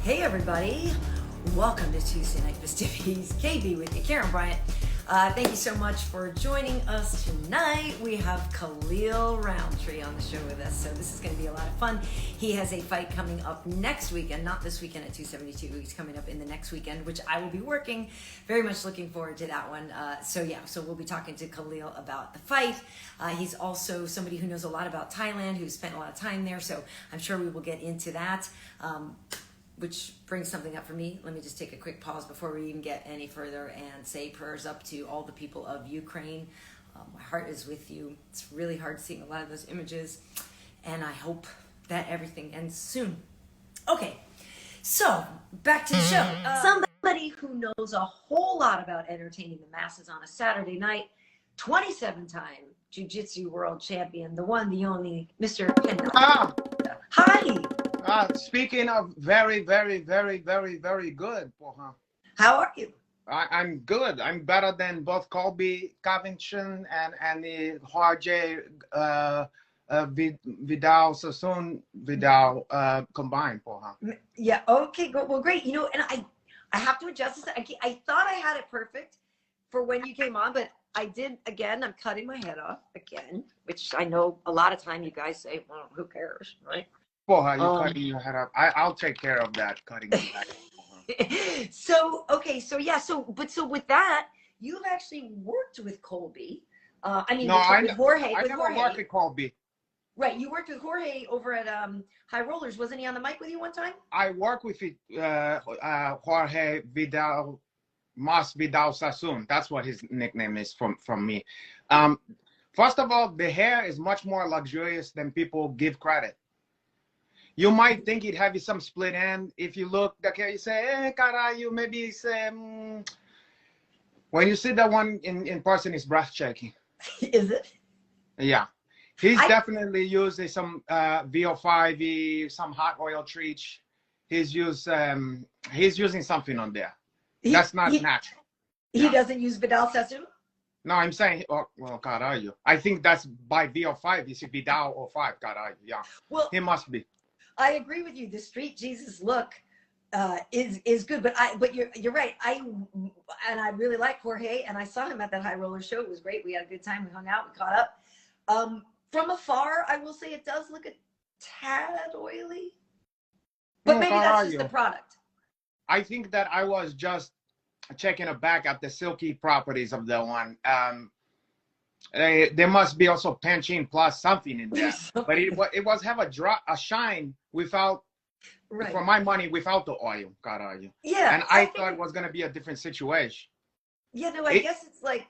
Hey everybody, welcome to Tuesday Night Fistivities. KB with you, Karyn Bryant. Thank you so much for joining us tonight. We have Khalil Rountree on the show with us, so this is going to be a lot of fun. He has a fight coming up next weekend, not this weekend at 272. He's coming up in the next weekend, which I will be working. Very much looking forward to that one. So we'll be talking to Khalil about the fight. He's also somebody who knows a lot about Thailand, who's spent a lot of time there, so I'm sure we will get into that. Which brings something up for me. Let me just take a quick pause before we even get any further and say prayers up to all the people of Ukraine. My heart is with you. It's really hard seeing a lot of those images, and I hope that everything ends soon. Okay, so back to the show. Somebody who knows a whole lot about entertaining the masses on a Saturday night, 27-time Jiu-Jitsu world champion, the one, the only, Mr. Kendall. Hi. Speaking of very, very, very, very, very good, How are you? I'm good. I'm better than both Colby Covington and the Jorge Vidal Sassoon Vidal combined, Yeah. Okay. Good. Well, great. You know, and I have to adjust this. I thought I had it perfect for when you came on, but I did again. I'm cutting my head off again, which I know a lot of time you guys say, well, who cares, right? You cutting your head up. I'll take care of that, cutting your head. So with that, you've actually worked with Colby. With Jorge. I never worked with Colby. Right, you worked with Jorge over at High Rollers. Wasn't he on the mic with you one time? I worked with Jorge Vidal Masvidal Sassoon. That's what his nickname is from me. First of all, the hair is much more luxurious than people give credit. You might think he'd have some split end. If you look, okay, you say, hey, caralho, maybe say, when you see that one in person, it's breathtaking. Is it? Yeah. He's definitely using some VO5, some hot oil treats. He's using something on there. That's not natural. He doesn't use Vidal Sassoon? No, I'm saying, well, caralho. I think that's by VO5. It's Vidal or 5, caralho. Yeah. Well, he must be. I agree with you. The street Jesus look is good, but you're right. I really like Jorge, and I saw him at that High Roller show. It was great. We had a good time. We hung out. We caught up. From afar, I will say it does look a tad oily, but maybe that's just the product. I think that I was just checking it back at the silky properties of the one. There must be also pinching plus something in there, but it was have a shine without, for my money, without the oil. Yeah, and I thought it was gonna be a different situation. Yeah, no, I guess it's like.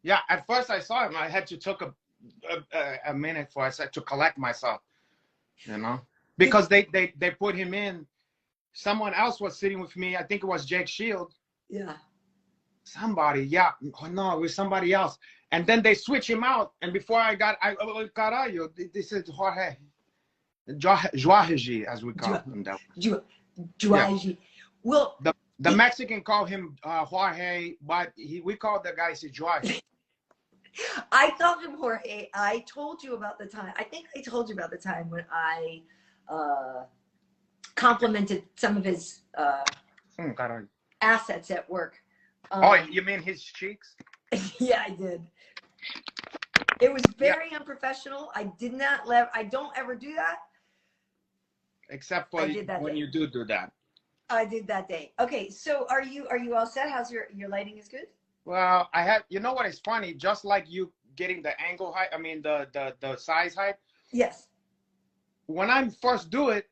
Yeah, at first I saw him, I had to took a minute for to collect myself, you know, because they put him in. Someone else was sitting with me. I think it was Jake Shield. Yeah. Somebody, yeah. Oh, no, it was somebody else. And then they switch him out. And before caralho, this is Jorge. Jorge, as we call him. Jorge. Well, the Mexican call him Jorge, but we call the guy Jorge. I called him Jorge. I told you about the time. I think I told you about the time when I complimented some of his assets at work. You mean his cheeks? Yeah, I did. It was very unprofessional. I don't ever do that. Except for when you do that. I did that day. Okay, so are you all set? How's your lighting is good? Well, you know what is funny? Just like you getting the angle height, I mean the size height. Yes. When I first do it,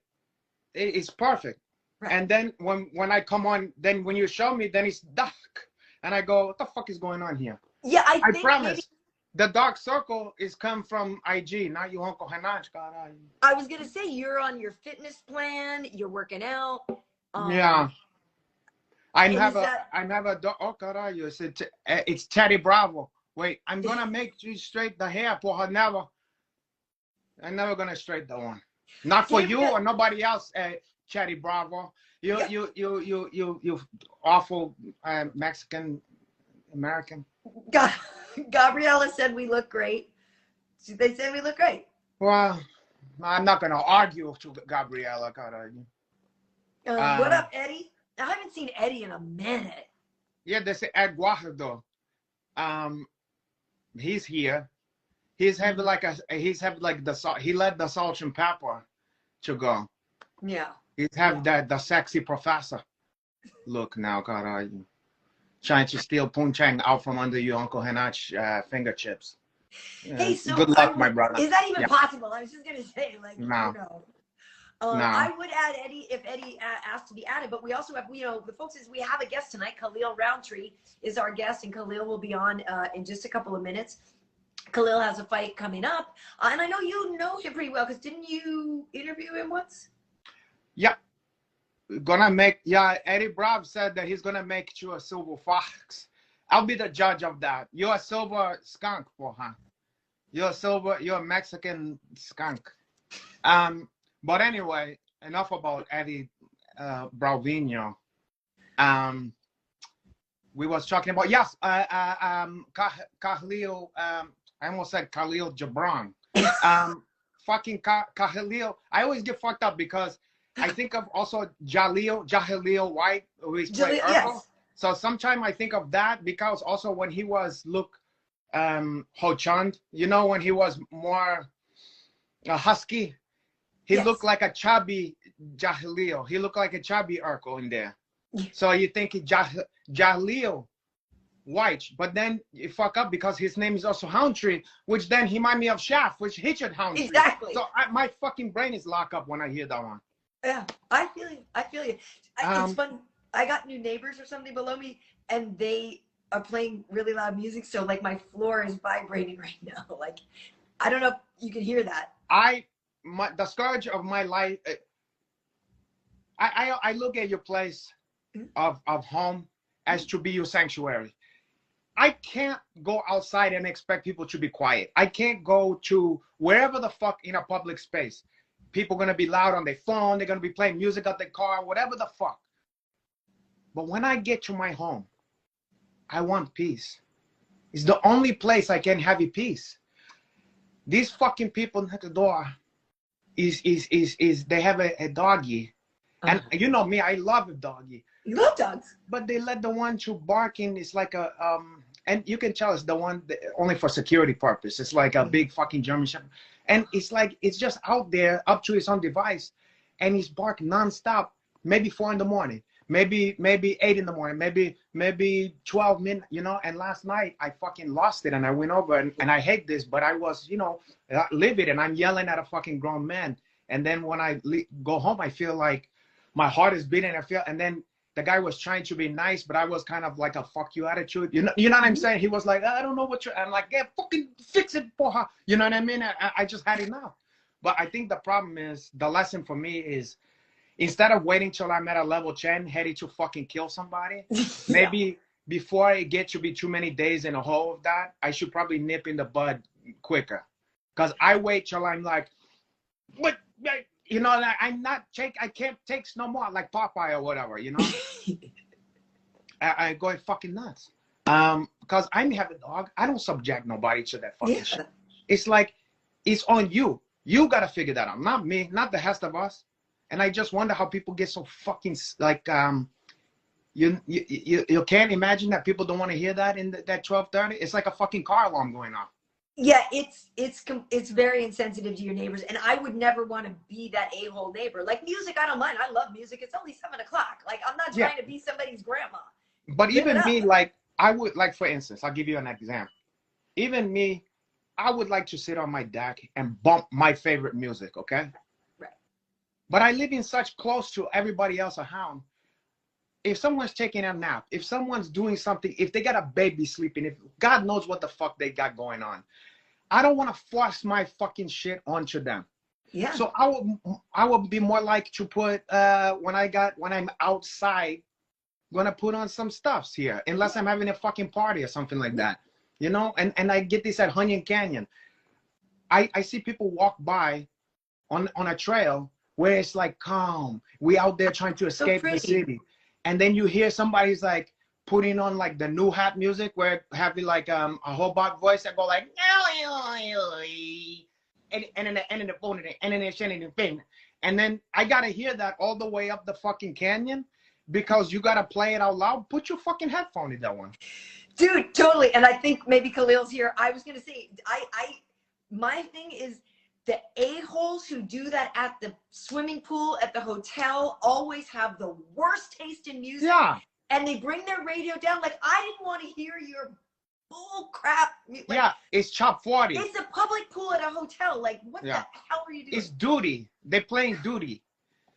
it's perfect. Right. And then when I come on, then when you show me, then it's dark. And I go, what the fuck is going on here? Yeah, I promise. The dark circle is come from IG, not your Uncle Hanach. I was gonna say you're on your fitness plan. You're working out. Yeah. I have a dog. Oh God, it's Teddy Bravo. Wait, I'm gonna make you straight the hair for her. I'm never gonna straight the one. Not for you or nobody else. Teddy Bravo. You awful Mexican American. Gabriella said we look great. They said we look great. Well, I'm not going to argue to Gabriella. What up, Eddie? I haven't seen Eddie in a minute. Yeah, they say Eduardo. He's here. He's having like the salt. He let the salt and pepper to go. Yeah. He's have the sexy professor look now. God, trying to steal punchang out from under your Uncle Henach finger chips. Hey, so good luck, my brother. Is that even possible? I was just gonna say, like, no. No. I would add Eddie if Eddie asked to be added, but we also have, the folks is we have a guest tonight. Khalil Rountree is our guest, and Khalil will be on in just a couple of minutes. Khalil has a fight coming up, and I know you know him pretty well because didn't you interview him once? Yeah. Eddie Brav said that he's gonna make you a silver fox. I'll be the judge of that. You're a silver skunk, huh? You're a Mexican skunk. But anyway, enough about Eddie Bravino. We was talking about Kahlil. I almost said Khalil Gibran. Fucking Kahlil. I always get fucked up because I think of also Jaleel White, who is played Urkel. Yes. So sometimes I think of that because also when he was Ho-Chund, when he was more husky, he looked like a chubby Jaleel. He looked like a chubby Urkel in there. So you think Jaleel White, but then you fuck up because his name is also Rountree, which then he remind me of Shaft, which Richard Rountree. Exactly. So my fucking brain is locked up when I hear that one. Yeah, I feel you. It's fun. I got new neighbors or something below me, and they are playing really loud music. So like my floor is vibrating right now. Like, I don't know if you can hear that. The scourge of my life. I look at your place of home as to be your sanctuary. I can't go outside and expect people to be quiet. I can't go to wherever the fuck in a public space. People gonna be loud on their phone. They're gonna be playing music at their car, whatever the fuck. But when I get to my home, I want peace. It's the only place I can have peace. These fucking people at the door they have a doggy. And you know me, I love a doggy. You love dogs. But they let the one to barking. It's like and you can tell it's the one only for security purpose. It's like a big fucking German Shepherd. And it's like, it's just out there up to his own device. And he's barking nonstop, maybe 4 in the morning, maybe 8 in the morning, maybe 12 midnight, and last night I fucking lost it and I went over and I hate this, but I was, livid and I'm yelling at a fucking grown man. And then when I go home, I feel like my heart is beating. And then the guy was trying to be nice, but I was kind of like a fuck you attitude. You know what I'm saying? He was like, I don't know what I'm like, yeah, fucking fix it for her. You know what I mean? I just had enough. But I think the problem is, the lesson for me is, instead of waiting till I'm at a level 10, ready to fucking kill somebody, maybe before I get to be too many days in a hole of that, I should probably nip in the bud quicker. Because I wait till I'm like, what? I can't take no more, like Popeye or whatever, I go fucking nuts. Because I have a dog. I don't subject nobody to that fucking shit. It's like, it's on you. You got to figure that out. Not me, not the rest of us. And I just wonder how people get so fucking, like, you can't imagine that people don't want to hear that in that 12:30. It's like a fucking car alarm going off. Yeah, it's very insensitive to your neighbors, and I would never want to be that a-hole neighbor. Like music, I don't mind. I love music. It's only 7 o'clock. Like, I'm not trying to be somebody's grandma. But even me, like, I would, like, for instance, I'll give you an example. Even me, I would like to sit on my deck and bump my favorite music, okay? Right. But I live in such close to everybody else around. If someone's taking a nap, if someone's doing something, if they got a baby sleeping, if God knows what the fuck they got going on, I don't want to force my fucking shit onto them. Yeah. So I would be more like to put when I'm outside, gonna put on some stuffs here, unless I'm having a fucking party or something like that, And I get this at Hunyon Canyon. I see people walk by on a trail where it's like calm. We out there trying to escape the city. And then you hear somebody's like putting on like the new hat music where having like a Hobart voice that go like and then the phone and then And then I gotta hear that all the way up the fucking canyon because you gotta play it out loud. Put your fucking headphone in that one. Dude, totally. And I think maybe Khalil's here. I was gonna say, my thing is the a-holes who do that at the swimming pool, at the hotel, always have the worst taste in music. Yeah. And they bring their radio down. Like, I didn't want to hear your bull crap. Like, yeah, it's Chop 40. It's a public pool at a hotel. Like, what the hell are you doing? It's duty. They're playing duty.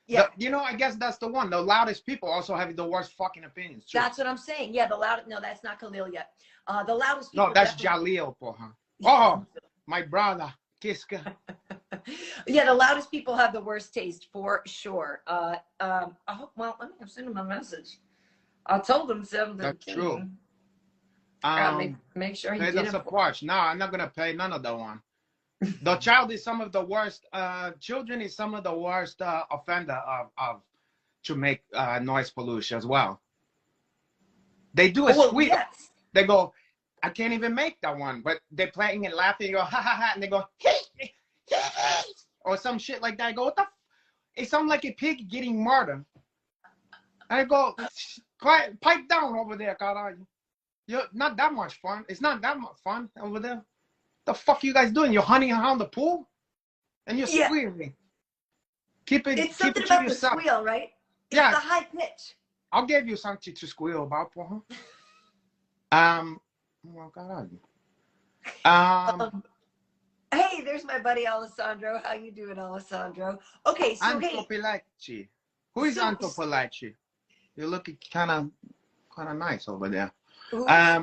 Yeah. You know, I guess that's the one. The loudest people also have the worst fucking opinions, too. That's what I'm saying. Yeah, the loudest. No, that's not Khalil yet. The loudest people. No, that's Jalil, porra. Oh, my brother. Kiska. Yeah, the loudest people have the worst taste for sure. Well, let me send him a message. I told him something. That's true. Make sure he pay did the support. No, I'm not gonna pay none of that one. The child is some of the worst. Children is some of the worst offender of to make noise pollution as well. They do a squeak. Yes. They go, I can't even make that one, but they're playing and laughing. You go ha ha ha, and they go or some shit like that. I go, what the? It sounds like a pig getting murdered. I go, quiet, pipe down over there, Karl. You're not that much fun. It's not that much fun over there. The fuck you guys doing? You're hunting around the pool, and you're squealing. Keep it. It's something keep it about to the yourself. squeal, right? It's yeah. the high pitch. I'll give you something to squeal about, for well, God. Hey, there's my buddy Alessandro. How you doing, Alessandro? Okay, so Antopolacci. Who is Antopolacci? You're looking kind of nice over there. I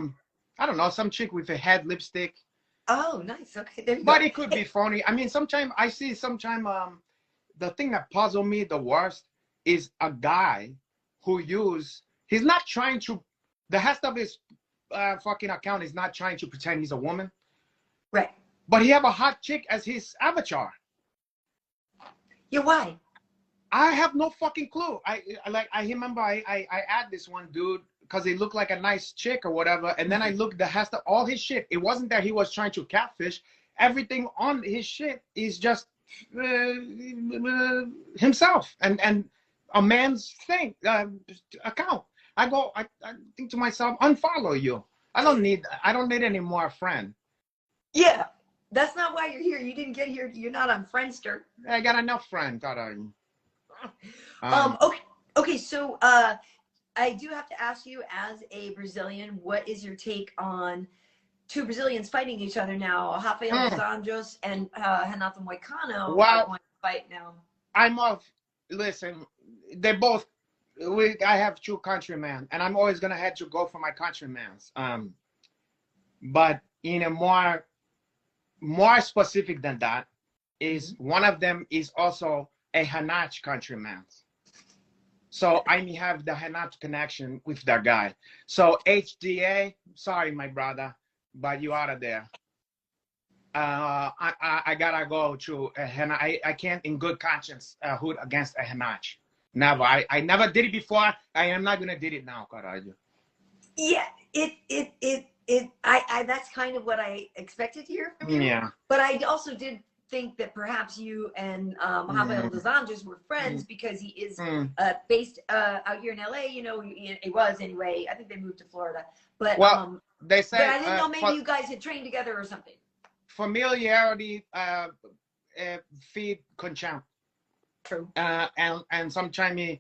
don't know, some chick with a head lipstick. Oh, nice. Okay, there you but go. It could be funny. I mean, sometimes I see the thing that puzzles me the worst is a guy who he's not trying to, the rest of his fucking account is not trying to pretend he's a woman. Right. But he have a hot chick as his avatar. Yeah, why? I have no fucking clue. I remember I add this one dude because he looked like a nice chick or whatever, and then I looked all his shit. It wasn't that he was trying to catfish. Everything on his shit is just himself and a man's thing account. I think to myself, unfollow you. I don't need any more friend. Yeah, that's not why you're here. You didn't get here. You're not on Friendster. I got enough friends. Okay. So I do have to ask you, as a Brazilian, what is your take on two Brazilians fighting each other now? Rafael dos Anjos and Renato Moicano are going to fight now. Listen, they're both. I have two countrymen, and I'm always gonna have to go for my countrymen. But in a more specific than that is one of them is also a Hanach countryman. So I have the Hanach connection with that guy. So HDA, sorry, my brother, but you out of there. I gotta go to Hanach. I can't in good conscience hood against a Hanach. Never. I never did it before. I am not gonna do it now, Karl. Yeah, that's kind of what I expected here from you. Yeah. But I also did think that perhaps you and Rafael dos Anjos were friends because he is based out here in LA. You know, he was anyway. I think they moved to Florida. But they say. But I didn't know maybe you guys had trained together or something. Familiarity feed contempt. True. And sometimes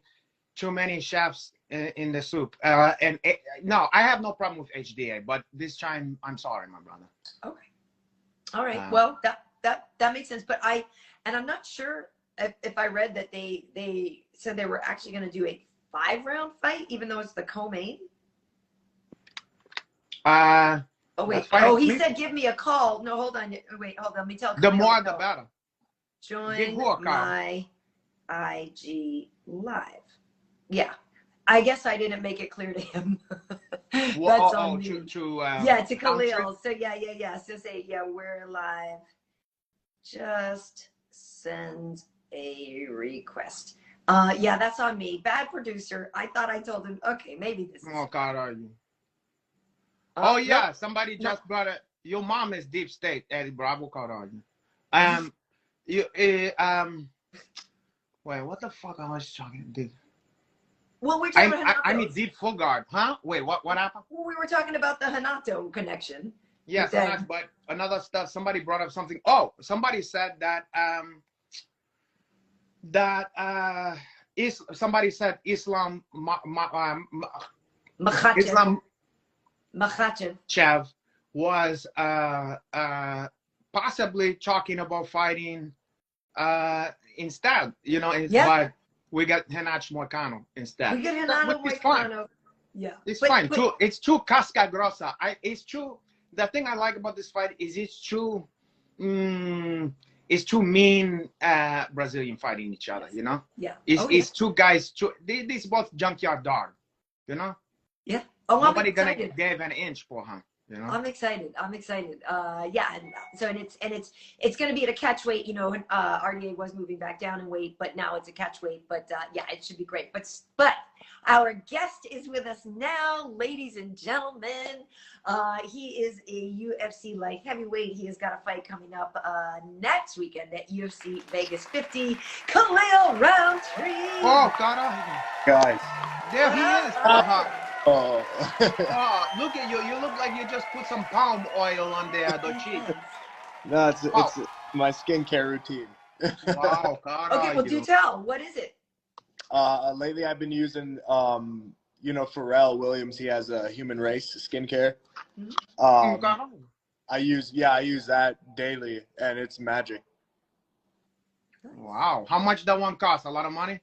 too many chefs in the soup. No, I have no problem with HDA, but this time I'm sorry, my brother. Okay. All right. Well, that makes sense. But I'm not sure if I read that they said they were actually going to do a 5-round fight, even though it's the co-main. Oh wait. Oh, he said give me a call. No, hold on. Wait, hold on. Let me tell. The more the better. Join my IG live. Yeah, I guess I didn't make it clear to him. That's on me. To Kahlil. So yeah. So say we're live. Just send a request. Yeah, that's on me. Bad producer. I thought I told him. Okay, maybe this. Oh God, are you? Oh yeah, somebody just brought it. Your mom is deep state, Eddie Bravo. Karl, are you? Wait, what the fuck I was talking? Dude. Well, we're talking about I Hanatos. need deep full guard, huh? Wait, what happened? Well, we were talking about the Hanato connection. Yes, but another stuff. Somebody brought up something. Oh, somebody said that somebody said Islam Makhachev Chev was possibly talking about fighting instead, you know, but we got Henach Moicano instead. We get Renato Moicano. Yeah, it's fine. It's too casca grossa. It's true. The thing I like about this fight is it's too mean Brazilian fighting each other, you know? Yeah. It's two guys, these both junkyard dog, you know? Yeah. Nobody gonna give an inch for him. You know? I'm excited. Yeah, and so it's going to be at a catch weight. You know, RDA was moving back down in weight, but now it's a catch weight. But yeah, it should be great. But our guest is with us now, ladies and gentlemen. He is a UFC light heavyweight. He has got a fight coming up next weekend at UFC Vegas 50. Khalil Rountree. Oh, God, guys. There he is. Oh. Oh, look at you. You look like you just put some palm oil on there, the cheek. No, it's my skincare routine. Wow, God. Okay, well, do tell. What is it? Lately I've been using, you know, Pharrell Williams. He has a Human Race skincare. I use that daily, and it's magic. Wow. How much that one cost? A lot of money?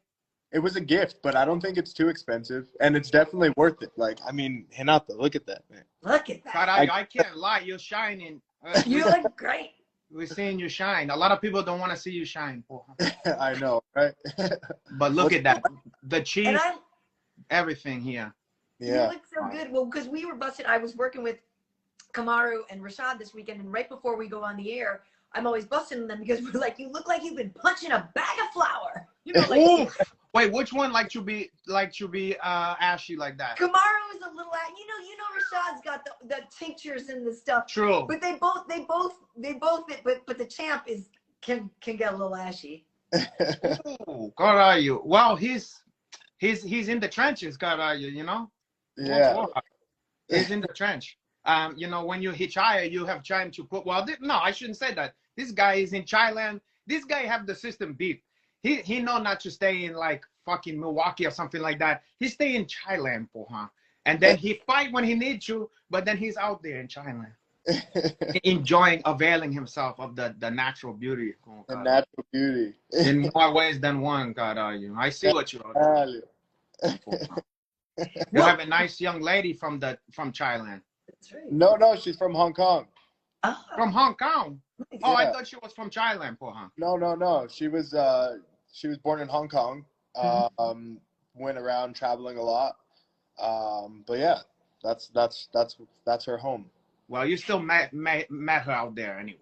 It was a gift, but I don't think it's too expensive, and it's definitely worth it. Like, I mean, Renato, look at that, man. Look at that. God, I can't lie. You're shining. You look great. We're seeing you shine. A lot of people don't want to see you shine. I know, right? But look at that. The cheese, everything here. Yeah. You look so good. Well, because we were busting. I was working with Kamaru and Rashad this weekend, and right before we go on the air, I'm always busting them because we're like, you look like you've been punching a bag of flour. You know, like. Wait, which one like to be ashy like that? Kamaru is a little, you know, Rashad's got the tinctures and the stuff. True. But they both, but the champ can get a little ashy. Oh, God, are you? Well, he's in the trenches, God, are you know? Yeah. He's in the trench. You know, when you hitchhire, you have time to put. Well, no, I shouldn't say that. This guy is in Thailand. This guy have the system beat. He know not to stay in like fucking Milwaukee or something like that. He stay in Thailand, and then he fight when he needs to, but then he's out there in Thailand, enjoying, availing himself of the natural beauty. The natural beauty. In more ways than one, God, are you? I see what you are doing. You have a nice young lady from Thailand. That's right. No, she's from Hong Kong. Oh. From Hong Kong. Oh, Yeah. I thought she was from Thailand, No. She was born in Hong Kong. Went around traveling a lot. But yeah, that's her home. Well, you still met her out there anyway.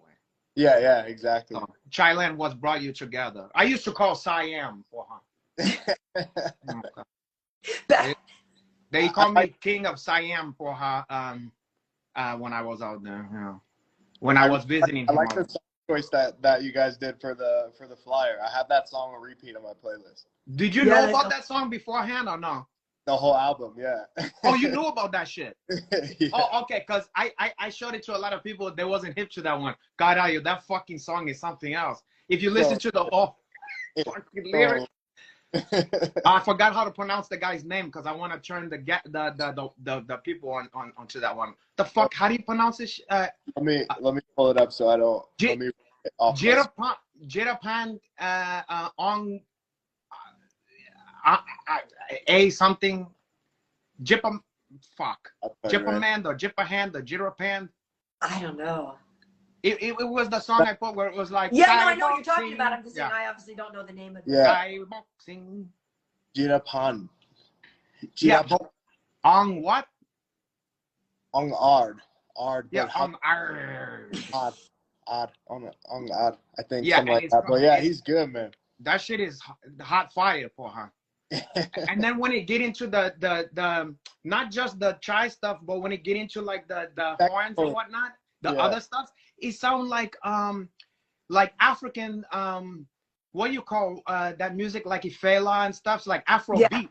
Yeah, exactly. So, Thailand was brought you together. I used to call Siam for her. They call me King of Siam for her when I was out there. You know, when I was visiting. I like the song choice that you guys did for the flyer. I have that song on repeat on my playlist. Did you know about that song beforehand or no? The whole album, yeah. Oh, you knew about that shit. Yeah. Oh, okay, because I showed it to a lot of people. They wasn't hip to that one. God, are you? That fucking song is something else. If you listen to the whole fucking lyrics. I forgot how to pronounce the guy's name because I want to turn the people onto that one. The fuck? How do you pronounce this? Let me pull it up so I don't. Jirapan on a something. Jipam fuck. Jipamand or Jipahand or Jirapan. I don't know. It was the song I put where it was like. Yeah, no, I know what you're talking about. I'm just saying I obviously don't know the name of the Thai boxing. Jirapan. Yeah. On what? On Ard. Yeah, on Ard. On Ard. I think yeah, something like that. But yeah, he's good, man. That shit is hot fire for her. And then when it get into the not just the chai stuff, but when it get into like the horns and whatnot, the other stuff, it sound like African what you call that music like Ifela and stuff, like Afro Yeah. beat.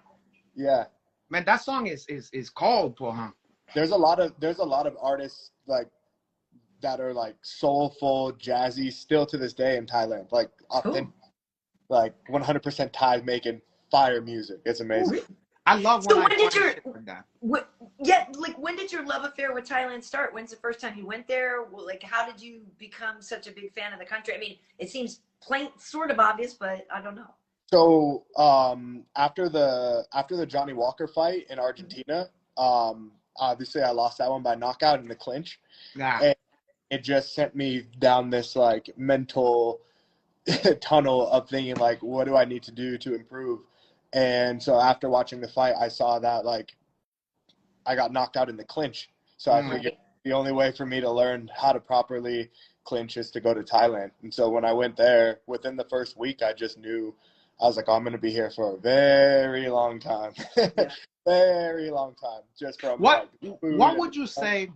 Yeah. Man, that song is called for him. There's a lot of artists like that are like soulful, jazzy, still to this day in Thailand. Like authentic, like 100% Thai making fire music. It's amazing. I love So when when I did find your shit like that. when did your love affair with Thailand start? When's the first time you went there? Like, how did you become such a big fan of the country? I mean, it seems plain, sort of obvious, but I don't know. So after the Johnny Walker fight in Argentina, obviously I lost that one by knockout in the clinch. Yeah. And it just sent me down this like mental tunnel of thinking like, what do I need to do to improve? And so after watching the fight, I saw that like I got knocked out in the clinch. So I figured the only way for me to learn how to properly clinch is to go to Thailand. And so when I went there, within the first week, I just knew, I was like, oh, I'm going to be here for a very long time. Very long time. Just from what food would you say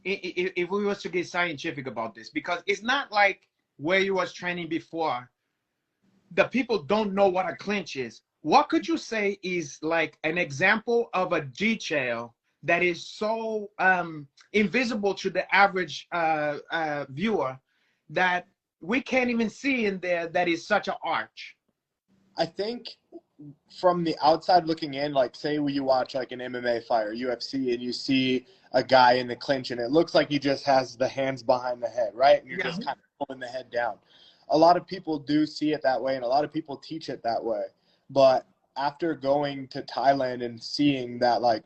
if we was to get scientific about this? Because it's not like where you was training before. The people don't know what a clinch is. What could you say is like an example of a detail that is so invisible to the average viewer that we can't even see in there, that is such an arch? I think from the outside looking in, like say when you watch like an MMA fight or UFC and you see a guy in the clinch and it looks like he just has the hands behind the head, right? And you're just kind of pulling the head down. A lot of people do see it that way and a lot of people teach it that way. But after going to Thailand and seeing that like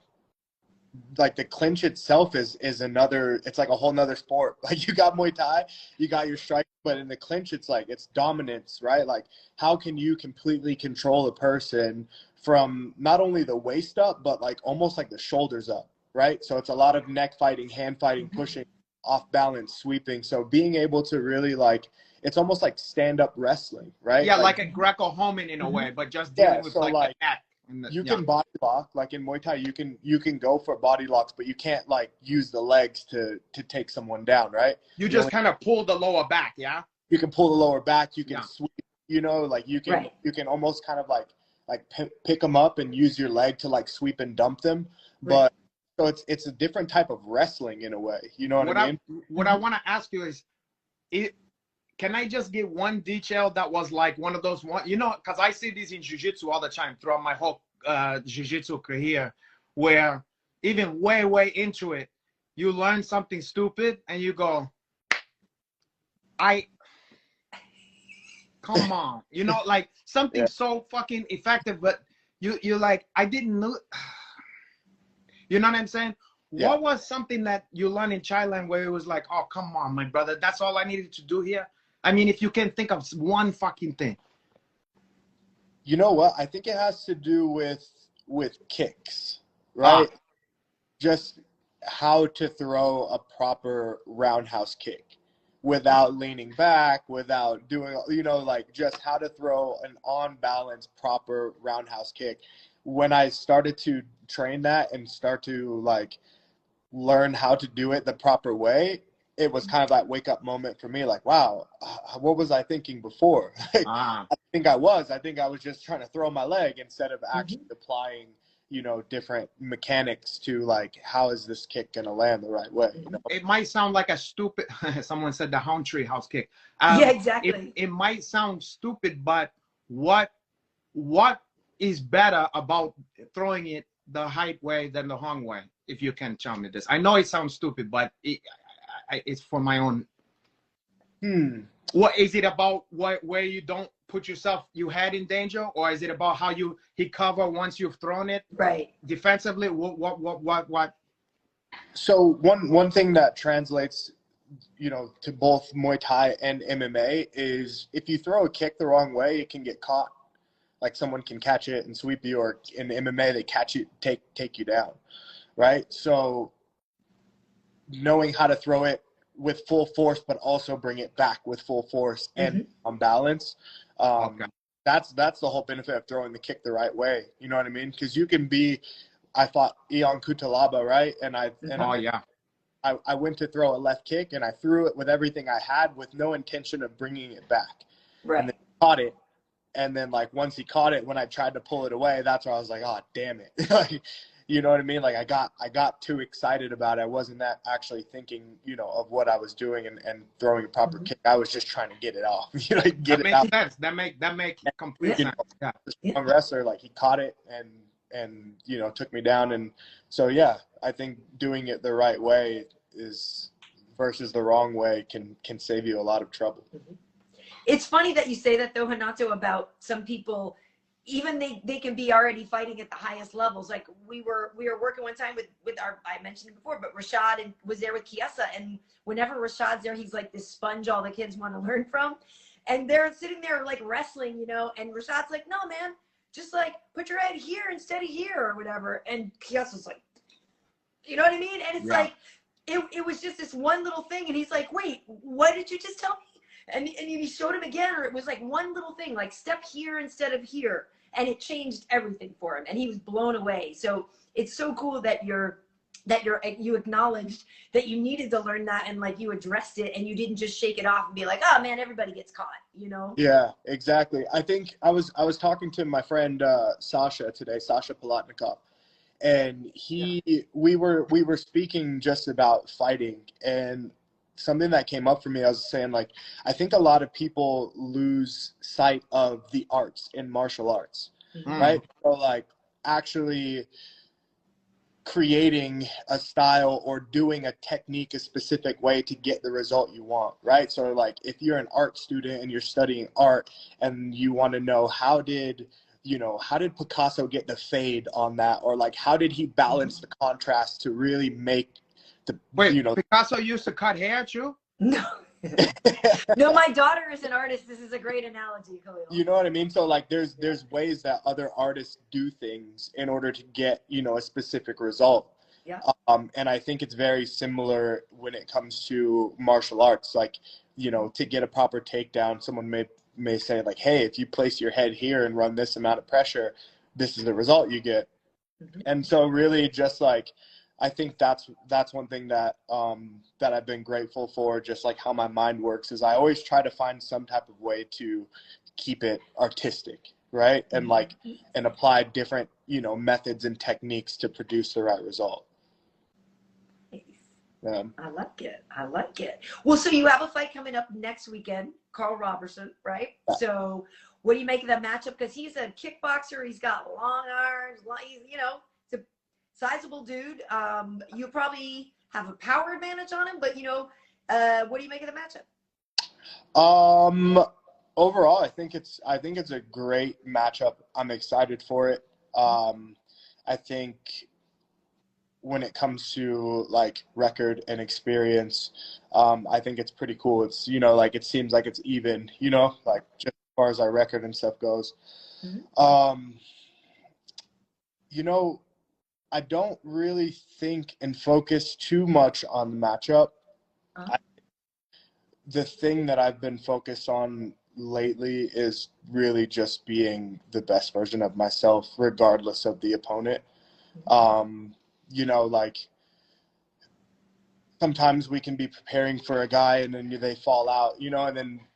the clinch itself is another, it's like a whole nother sport. Like you got Muay Thai, you got your strike, but in the clinch it's like it's dominance, right? Like how can you completely control a person from not only the waist up but like almost like the shoulders up, right? So it's a lot of neck fighting, hand fighting, pushing, off balance, sweeping. So being able to really like, it's almost like stand up wrestling, right? Yeah, like a Greco-Roman in a way, but just dealing with so like like the neck. And the, you can body lock, like in Muay Thai, you can go for body locks, but you can't like use the legs to take someone down, right? You just kind of pull the lower back, yeah? You can pull the lower back, you can sweep, you know, like you can Right. you can almost kind of like pick them up and use your leg to like sweep and dump them. But so it's a different type of wrestling in a way, you know what I mean? What I want to ask you is, can I just get one detail that was like one of those one, you know, because I see this in jiu-jitsu all the time throughout my whole jiu-jitsu career, where even way into it, you learn something stupid and you go, come on, you know, like something so fucking effective, but you're like, I didn't know. You know what I'm saying? Yeah. What was something that you learned in Thailand where it was like, oh, come on, my brother, that's all I needed to do here? I mean, if you can think of one fucking thing. You know what? I think it has to do with kicks, right? Just how to throw a proper roundhouse kick without leaning back, without doing, you know, like just how to throw an on balance, proper roundhouse kick. When I started to train that and start to like learn how to do it the proper way, it was kind of that wake up moment for me. Like, wow, what was I thinking before? Like, I think I was just trying to throw my leg instead of actually applying, you know, different mechanics to like, how is this kick going to land the right way? You know? It might sound like a stupid, someone said the Rountree house kick. Yeah, exactly. It might sound stupid, but what is better about throwing it the height way than the Hong way? If you can tell me this. I know it sounds stupid, but it's for my own. What is it about? Where you don't put your head in danger, or is it about how you hit cover once you've thrown it? Right. Defensively, what? So one thing that translates, you know, to both Muay Thai and MMA is if you throw a kick the wrong way, it can get caught. Like someone can catch it and sweep you, or in MMA they catch you, take you down, right? So knowing how to throw it with full force, but also bring it back with full force and on balance. That's the whole benefit of throwing the kick the right way. You know what I mean? Because you can be, I fought Ion Kutalaba, right? I went to throw a left kick and I threw it with everything I had with no intention of bringing it back. Right. And caught it. And then, like, once he caught it, when I tried to pull it away, that's where I was like, oh, damn it. Like, you know what I mean? Like, I got too excited about it. I wasn't that actually thinking, you know, of what I was doing and throwing a proper kick. I was just trying to get it off. You know, get that it out. makes sense. That make complete sense. Yeah. The strong wrestler, like, he caught it and you know, took me down. And so, yeah, I think doing it the right way is versus the wrong way can save you a lot of trouble. It's funny that you say that, though, Renato, about some people, even they can be already fighting at the highest levels. Like we were working one time with our, I mentioned it before, but Rashad and was there with Kiesa, and whenever Rashad's there, he's like this sponge all the kids want to learn from, and they're sitting there like wrestling, you know, and Rashad's like, no, man, just like put your head here instead of here or whatever, and Kiesa's like, you know what I mean? And it's like it was just this one little thing, and he's like, wait, what did you just tell me? And he showed him again, or it was like one little thing, like step here instead of here. And it changed everything for him. And he was blown away. So it's so cool that you acknowledged that you needed to learn that, and like you addressed it, and you didn't just shake it off and be like, oh man, everybody gets caught, you know? Yeah, exactly. I think I was talking to my friend Sasha today, Sasha Palatnikov. And we were speaking just about fighting, and something that came up for me, I was saying, like, I think a lot of people lose sight of the arts in martial arts, right? So, like, actually creating a style or doing a technique a specific way to get the result you want, right? So, like, if you're an art student and you're studying art and you want to know how did Picasso get the fade on that, or like how did he balance the contrast to really make Picasso used to cut hair too? No. No, my daughter is an artist. This is a great analogy, Khalil. You know what I mean? So like there's ways that other artists do things in order to get, you know, a specific result. Yeah. And I think it's very similar when it comes to martial arts. Like, you know, to get a proper takedown, someone may say like, hey, if you place your head here and run this amount of pressure, this is the result you get. And so really just like, I think that's one thing that that I've been grateful for, just like how my mind works, is I always try to find some type of way to keep it artistic, right? And like, and apply different, you know, methods and techniques to produce the right result. Nice. I like it. Well, so you have a fight coming up next weekend, Karl Roberson, right? Yeah. So what do you make of that matchup? Because he's a kickboxer. He's got long arms, you know, sizable dude. You probably have a power advantage on him, but you know, what do you make of the matchup? Overall, I think it's a great matchup. I'm excited for it. I think when it comes to like record and experience, I think it's pretty cool. It's, you know, like it seems like it's even, you know, like just as far as our record and stuff goes. You know, I don't really think and focus too much on the matchup. The thing that I've been focused on lately is really just being the best version of myself, regardless of the opponent. You know, like sometimes we can be preparing for a guy and then they fall out, you know,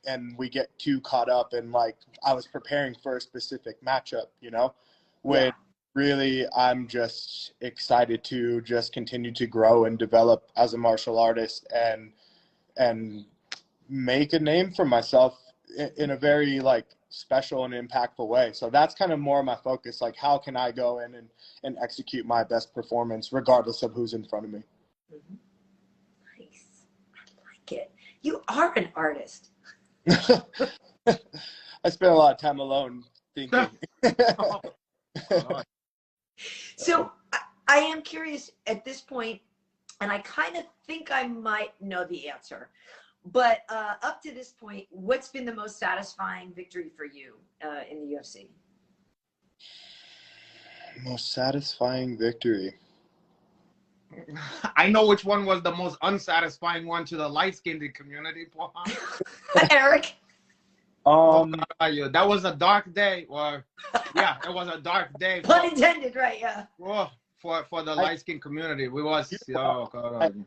and we get too caught up in like, I was preparing for a specific matchup, you know, when really I'm just excited to just continue to grow and develop as a martial artist and make a name for myself in a very like special and impactful way. So that's kind of more my focus. Like, how can I go in and execute my best performance regardless of who's in front of me? Nice. I like it. You are an artist. I spend a lot of time alone thinking. So I am curious at this point, and I kind of think I might know the answer, but up to this point, what's been the most satisfying victory for you in the UFC? Most satisfying victory. I know which one was the most unsatisfying one to the light-skinned community. Eric? That was a dark day. Or yeah, it was a dark day. Pun intended, right? Yeah. For the light-skinned community, we was God.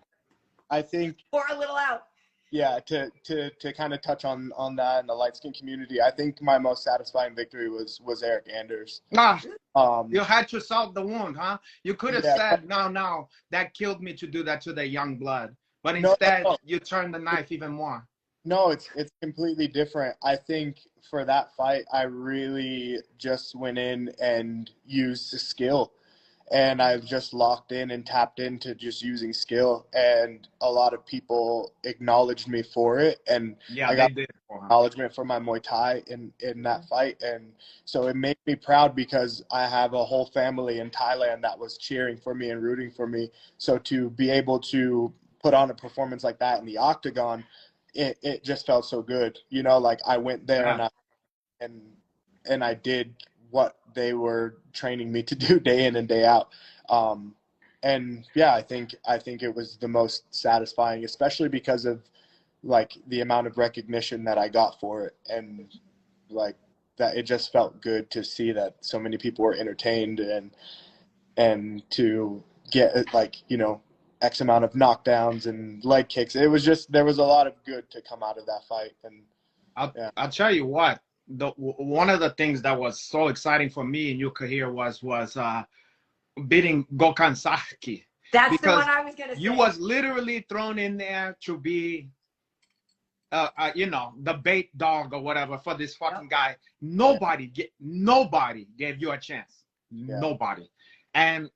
I think Pour a little out. Yeah, to kind of touch on that in the light skin community, I think my most satisfying victory was Eric Anders. You had to solve the wound, huh? You could have said, no, that killed me to do that to the young blood. But instead, you turned the knife even more. No, it's completely different. I think for that fight, I really just went in and used the skill. And I've just locked in and tapped into just using skill. And a lot of people acknowledged me for it. And I got acknowledgement for my Muay Thai in that fight. And so it made me proud because I have a whole family in Thailand that was cheering for me and rooting for me. So to be able to put on a performance like that in the octagon, it just felt so good. You know, like I went there and I did what they were training me to do day in and day out. And yeah, I think it was the most satisfying, especially because of like the amount of recognition that I got for it. And like that, it just felt good to see that so many people were entertained and to get like, you know, X amount of knockdowns and leg kicks. It was just, there was a lot of good to come out of that fight. And I'll tell you what, one of the things that was so exciting for me in your career was beating Gokhan Saki. That's the one I was going to say. You was literally thrown in there to be, you know, the bait dog or whatever for this fucking guy. Nobody gave you a chance. Nobody. And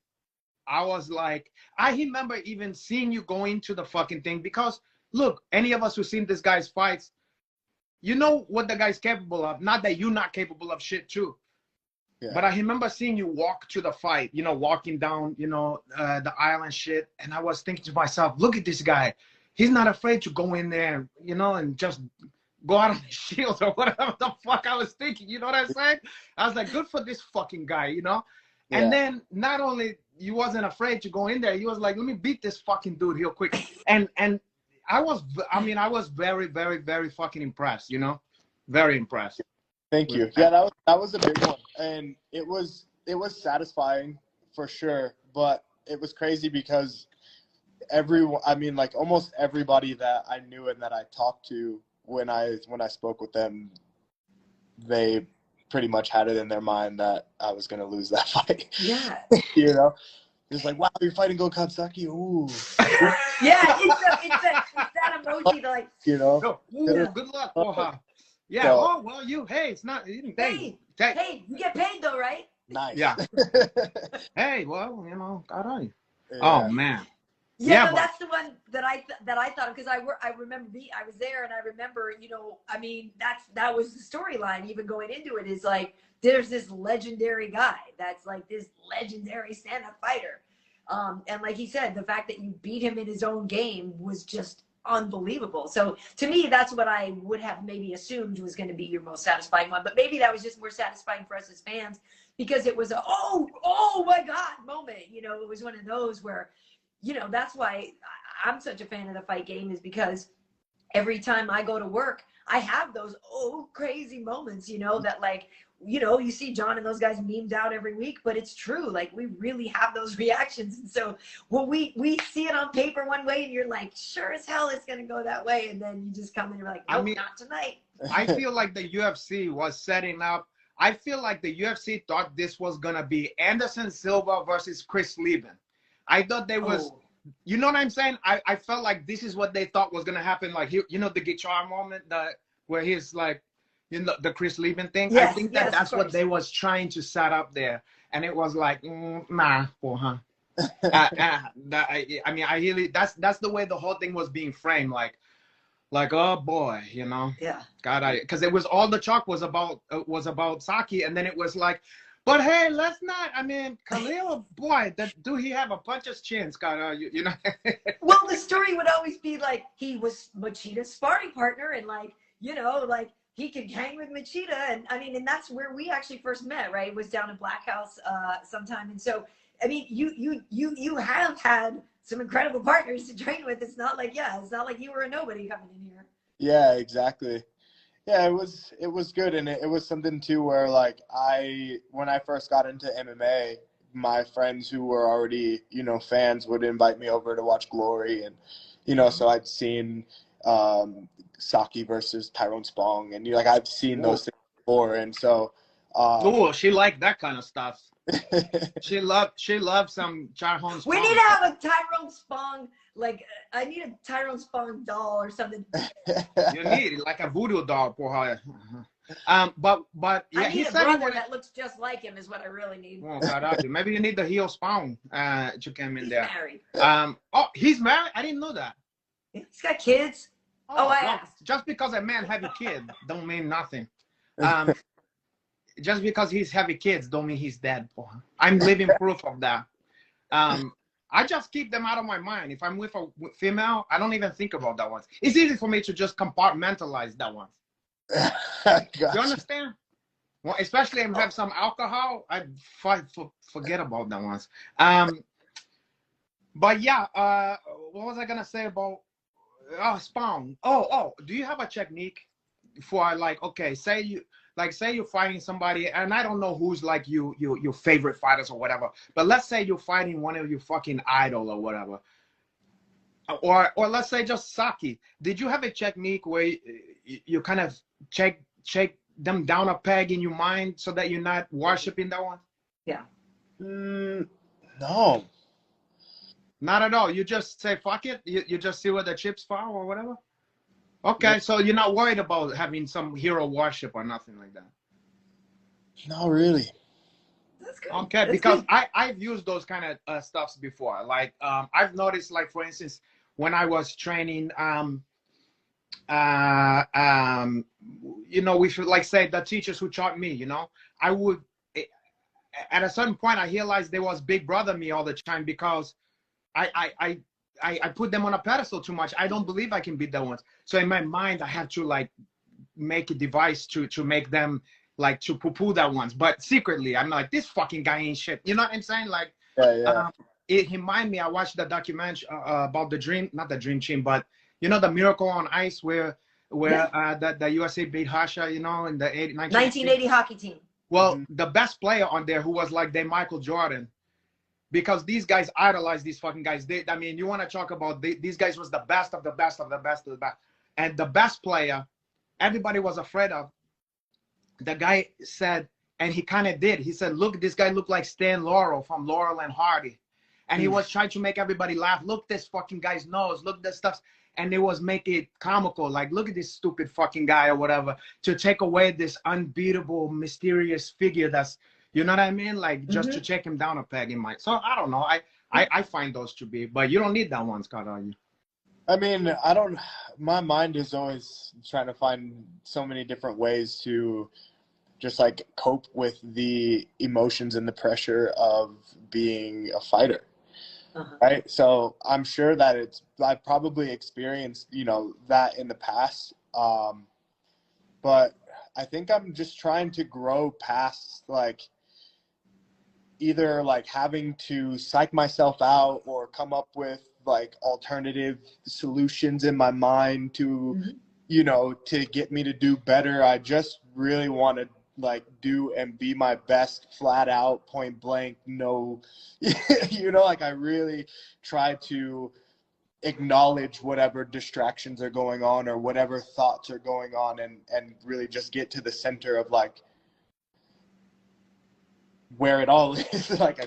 I was like, I remember even seeing you go into the fucking thing because, look, any of us who've seen this guy's fights, you know what the guy's capable of. Not that you're not capable of shit too. Yeah. But I remember seeing you walk to the fight, you know, walking down, you know, the aisle and shit. And I was thinking to myself, look at this guy. He's not afraid to go in there, you know, and just go out on the shield or whatever the fuck I was thinking. You know what I'm saying? I was like, good for this fucking guy, you know? Yeah. And then not only you wasn't afraid to go in there, he was like, let me beat this fucking dude real quick. And I was very, very, very fucking impressed, you know? Very impressed. Thank you. Yeah, that was a big one. And it was satisfying for sure, but it was crazy because like almost everybody that I knew and that I talked to when I spoke with them, they pretty much had it in their mind that I was going to lose that fight. Yeah. You know? It's like, wow, you're fighting Gokhan Saki. Ooh. Yeah, it's that emoji to like, you know? Ooh, good luck, Oha. Yeah, so, well, it's not. Hey, you get paid though, right? Nice. Yeah. Hey, well, you know, all right. Yeah. Oh, man. Yeah, no, that's the one that I thought of because I remember I was there and I remember, you know, I mean, that was the storyline even going into it is like, there's this legendary guy that's like this legendary stand-up fighter. And like he said, the fact that you beat him in his own game was just unbelievable. So to me, that's what I would have maybe assumed was going to be your most satisfying one. But maybe that was just more satisfying for us as fans because it was a, oh my God moment. You know, it was one of those where, you know, that's why I'm such a fan of the fight game is because every time I go to work, I have those crazy moments, you know, that like, you know, you see John and those guys memed out every week, but it's true. Like we really have those reactions. And so when we see it on paper one way and you're like, sure as hell it's going to go that way. And then you just come in and you're like, nope, not tonight. I feel like the UFC was setting up. I feel like the UFC thought this was going to be Anderson Silva versus Chris Lieben. I thought they was, you know what I'm saying? I felt like this is what they thought was going to happen. Like, you know, the guitar moment where he's like, you know, the Chris Lieben thing. Yes, I think that's what they was trying to set up there. And it was like, nah, I mean, I really, that's the way the whole thing was being framed. Like, oh boy, you know? Yeah. God, because it was all the talk was about Saki. And then it was like, but hey, let's not. I mean, Kahlil, boy, do he have a puncher's chin, Scott? You know. Well, the story would always be like he was Machida's sparring partner, and like you know, like he could hang with Machida, and I mean, and that's where we actually first met, right? It was down in Black House sometime, and so I mean, you have had some incredible partners to train with. It's not like it's not like you were a nobody coming in here. Yeah, exactly. Yeah, it was good, and it was something too where like when I first got into MMA, my friends who were already, you know, fans would invite me over to watch Glory, and you know, so I'd seen Saki versus Tyrone Spong, and like I've seen those things before, and so. Oh, she liked that kind of stuff. She loved some Tyrone Spong. We need to have a Tyrone Spong, like I need a Tyrone Spong doll or something. You need like a voodoo doll for her. But yeah, I need he a said brother that looks just like him is what I really need. Oh, God, maybe you need the heel Spong to come in there. Married. Oh, he's married? I didn't know that. He's got kids. I asked. Just because a man have a kid don't mean nothing. Just because he's having kids don't mean he's dead. I'm living proof of that. I just keep them out of my mind. If I'm with a female, I don't even think about that one. It's easy for me to just compartmentalize that one. Gotcha. You understand? Well, especially if I have some alcohol, I forget about that ones. But yeah, what was I gonna say about Spawn? Oh, do you have a technique for like, okay, say you're fighting somebody, and I don't know who's like your favorite fighters or whatever, but let's say you're fighting one of your fucking idol or whatever, or let's say just Saki. Did you have a technique where you kind of check them down a peg in your mind so that you're not worshiping that one? Yeah. No. Not at all. You just say fuck it. You just see where the chips fall or whatever. Okay, yeah. So you're not worried about having some hero worship or nothing like that. Not really. That's good. Okay, That's because good. I've used those kind of stuffs before. Like I've noticed, like for instance, when I was training, we should like say the teachers who taught me, I would at a certain point I realized there was big brother me all the time because I put them on a pedestal too much. I don't believe I can beat that ones. So in my mind, I have to like make a device to make them like to poo-poo that ones. But secretly, I'm like, this fucking guy ain't shit. You know what I'm saying? Like, yeah. It reminded me. I watched the documentary about not the Dream Team, but the Miracle on Ice where the USA beat Russia, in the 1980 hockey team. Well, the best player on there who was like Michael Jordan. Because these guys idolize these fucking guys. You want to talk about these guys was the best of the best of the best of the best. And the best player, everybody was afraid of. The guy said, and he kind of did. He said, look, this guy looked like Stan Laurel from Laurel and Hardy. And he was trying to make everybody laugh. Look this fucking guy's nose. Look this stuff. And it was make it comical. Like, look at this stupid fucking guy or whatever. To take away this unbeatable, mysterious figure that's, you know what I mean? Like, just to check him down a peg in my... So, I don't know. I find those to be... But you don't need that one, Scott, are you? I mean, I don't... My mind is always trying to find so many different ways to just, like, cope with the emotions and the pressure of being a fighter. Right? So, I'm sure that I've probably experienced, that in the past. But I think I'm just trying to grow past, like... either like having to psych myself out or come up with like alternative solutions in my mind to, to get me to do better. I just really want to like do and be my best flat out, point blank, no, like I really try to acknowledge whatever distractions are going on or whatever thoughts are going on and really just get to the center of like, where it all is. Like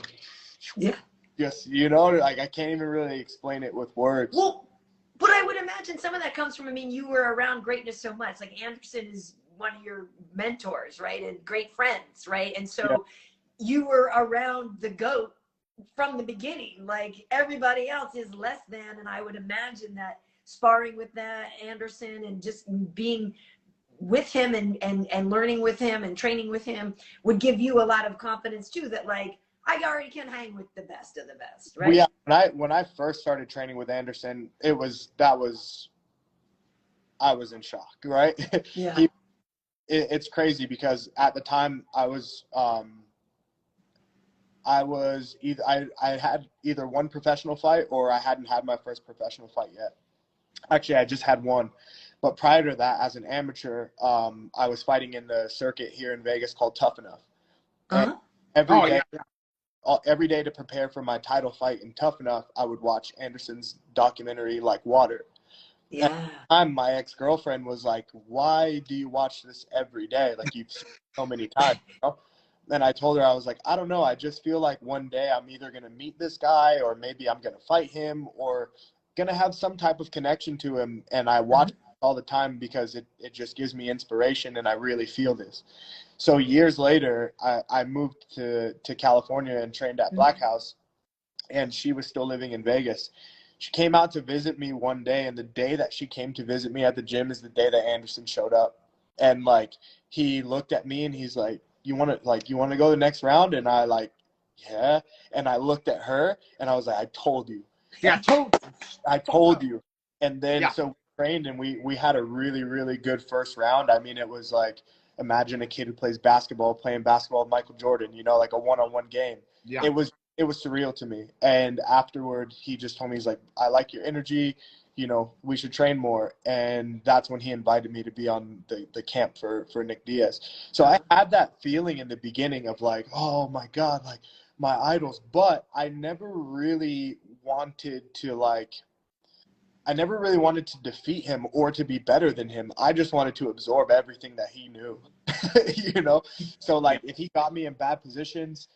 just like I can't even really explain it with words. Well, but I would imagine some of that comes from, you were around greatness so much. Like Anderson is one of your mentors, right? And great friends, right? And so you were around the GOAT from the beginning. Like everybody else is less than, and I would imagine that sparring with that Anderson and just being with him and learning with him and training with him would give you a lot of confidence too, that like I already can hang with the best of the best, right? Well, yeah, when I first started training with Anderson, I was in shock, right? Yeah. It's crazy because at the time I had either one professional fight or I hadn't had my first professional fight yet. Actually, I just had one. But prior to that, as an amateur, I was fighting in the circuit here in Vegas called Tough Enough. And every day to prepare for my title fight in Tough Enough, I would watch Anderson's documentary, like Water. Yeah. My ex-girlfriend was like, why do you watch this every day? Like, you've seen it so many times, you know? And I told her, I was like, I don't know. I just feel like one day I'm either going to meet this guy, or maybe I'm going to fight him, or going to have some type of connection to him. And I watch it all the time because it just gives me inspiration, and I really feel this. So years later, I moved to California and trained at Black House, and she was still living in Vegas. She came out to visit me one day, and the day that she came to visit me at the gym is the day that Anderson showed up. And like, he looked at me and he's like, you want to go the next round? And I like, yeah. And I looked at her and I was like, I told you. Yeah, I told you. And then, yeah. so we trained, and we had a really, really good first round. I mean, it was like, imagine a kid who plays basketball playing basketball with Michael Jordan, you know, like a one-on-one game. Yeah. It was surreal to me. And afterward, he just told me, he's like, I like your energy, you know, we should train more. And that's when he invited me to be on the camp for Nick Diaz. So I had that feeling in the beginning of like, oh my God, like my idols. But I never really wanted to defeat him or to be better than him. I just wanted to absorb everything that he knew, you know? So like, if he got me in bad positions,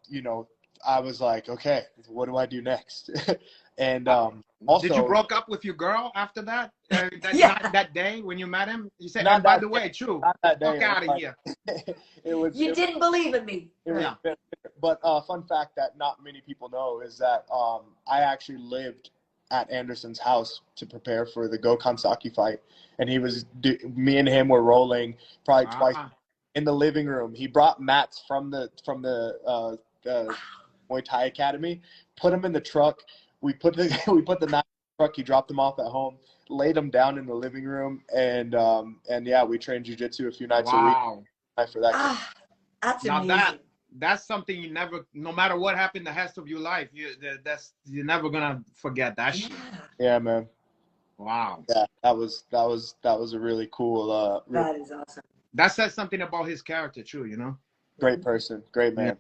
you know, I was like, okay, what do I do next? And also, did you broke up with your girl after that? That day when you met him? You said, not by that the way, day, true. not that day. Fuck out of Like, here. You didn't believe in me. Yeah. But fun fact that not many people know is that I actually lived at Anderson's house to prepare for the Gokhan Saki fight, and me and him were rolling probably twice in the living room. He brought mats from the Muay Thai Academy, put them in the truck. We put the mat in the truck. He dropped them off at home, laid them down in the living room, and yeah, we trained jiu-jitsu a few nights a week for that. That's now amazing. that's something you never, no matter what happened the rest of your life, you're never gonna forget that shit. Yeah, man. Wow. Yeah, that was a really cool. That is awesome. That says something about his character too, you know. Great person, great man,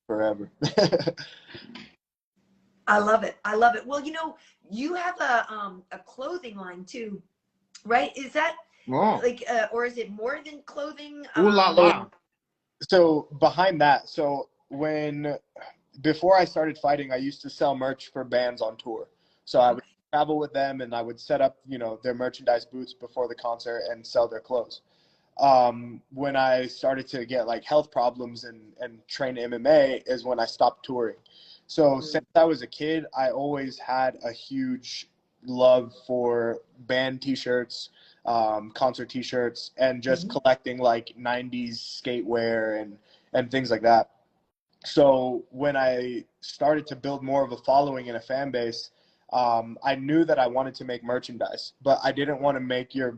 forever. I love it. I love it. Well, you know, you have a clothing line too, right? Is that like, or is it more than clothing? Ooh la la. So behind that, before I started fighting, I used to sell merch for bands on tour. So I would travel with them, and I would set up, you know, their merchandise booths before the concert and sell their clothes. When I started to get like health problems and train MMA is when I stopped touring. So since I was a kid, I always had a huge love for band t-shirts, concert t-shirts, and just collecting like 90s skatewear and things like that. So when I started to build more of a following and a fan base, I knew that I wanted to make merchandise, but I didn't want to make your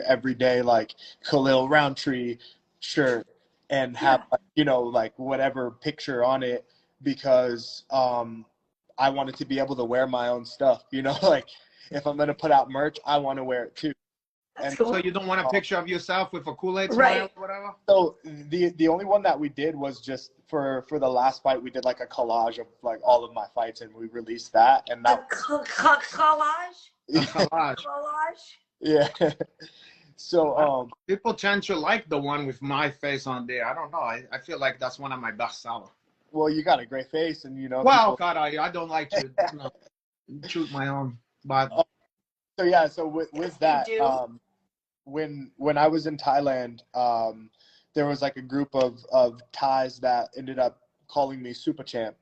everyday like Khalil Rountree shirt and have like whatever picture on it, because I wanted to be able to wear my own stuff, you know, like if I'm going to put out merch, I want to wear it too. That's cool. So you don't want a picture of yourself with a Kool-Aid smile or whatever? So the only one that we did was just for the last fight, we did like a collage of like all of my fights, and we released that. And that collage? Collage. Yeah. So people tend to like the one with my face on there. I don't know. I feel like that's one of my best sellers. Well, you got a great face, and you know. Well, God, I don't like to shoot my own, but. So yeah, so with that, when I was in Thailand, there was like a group of Thais that ended up calling me SupaChamp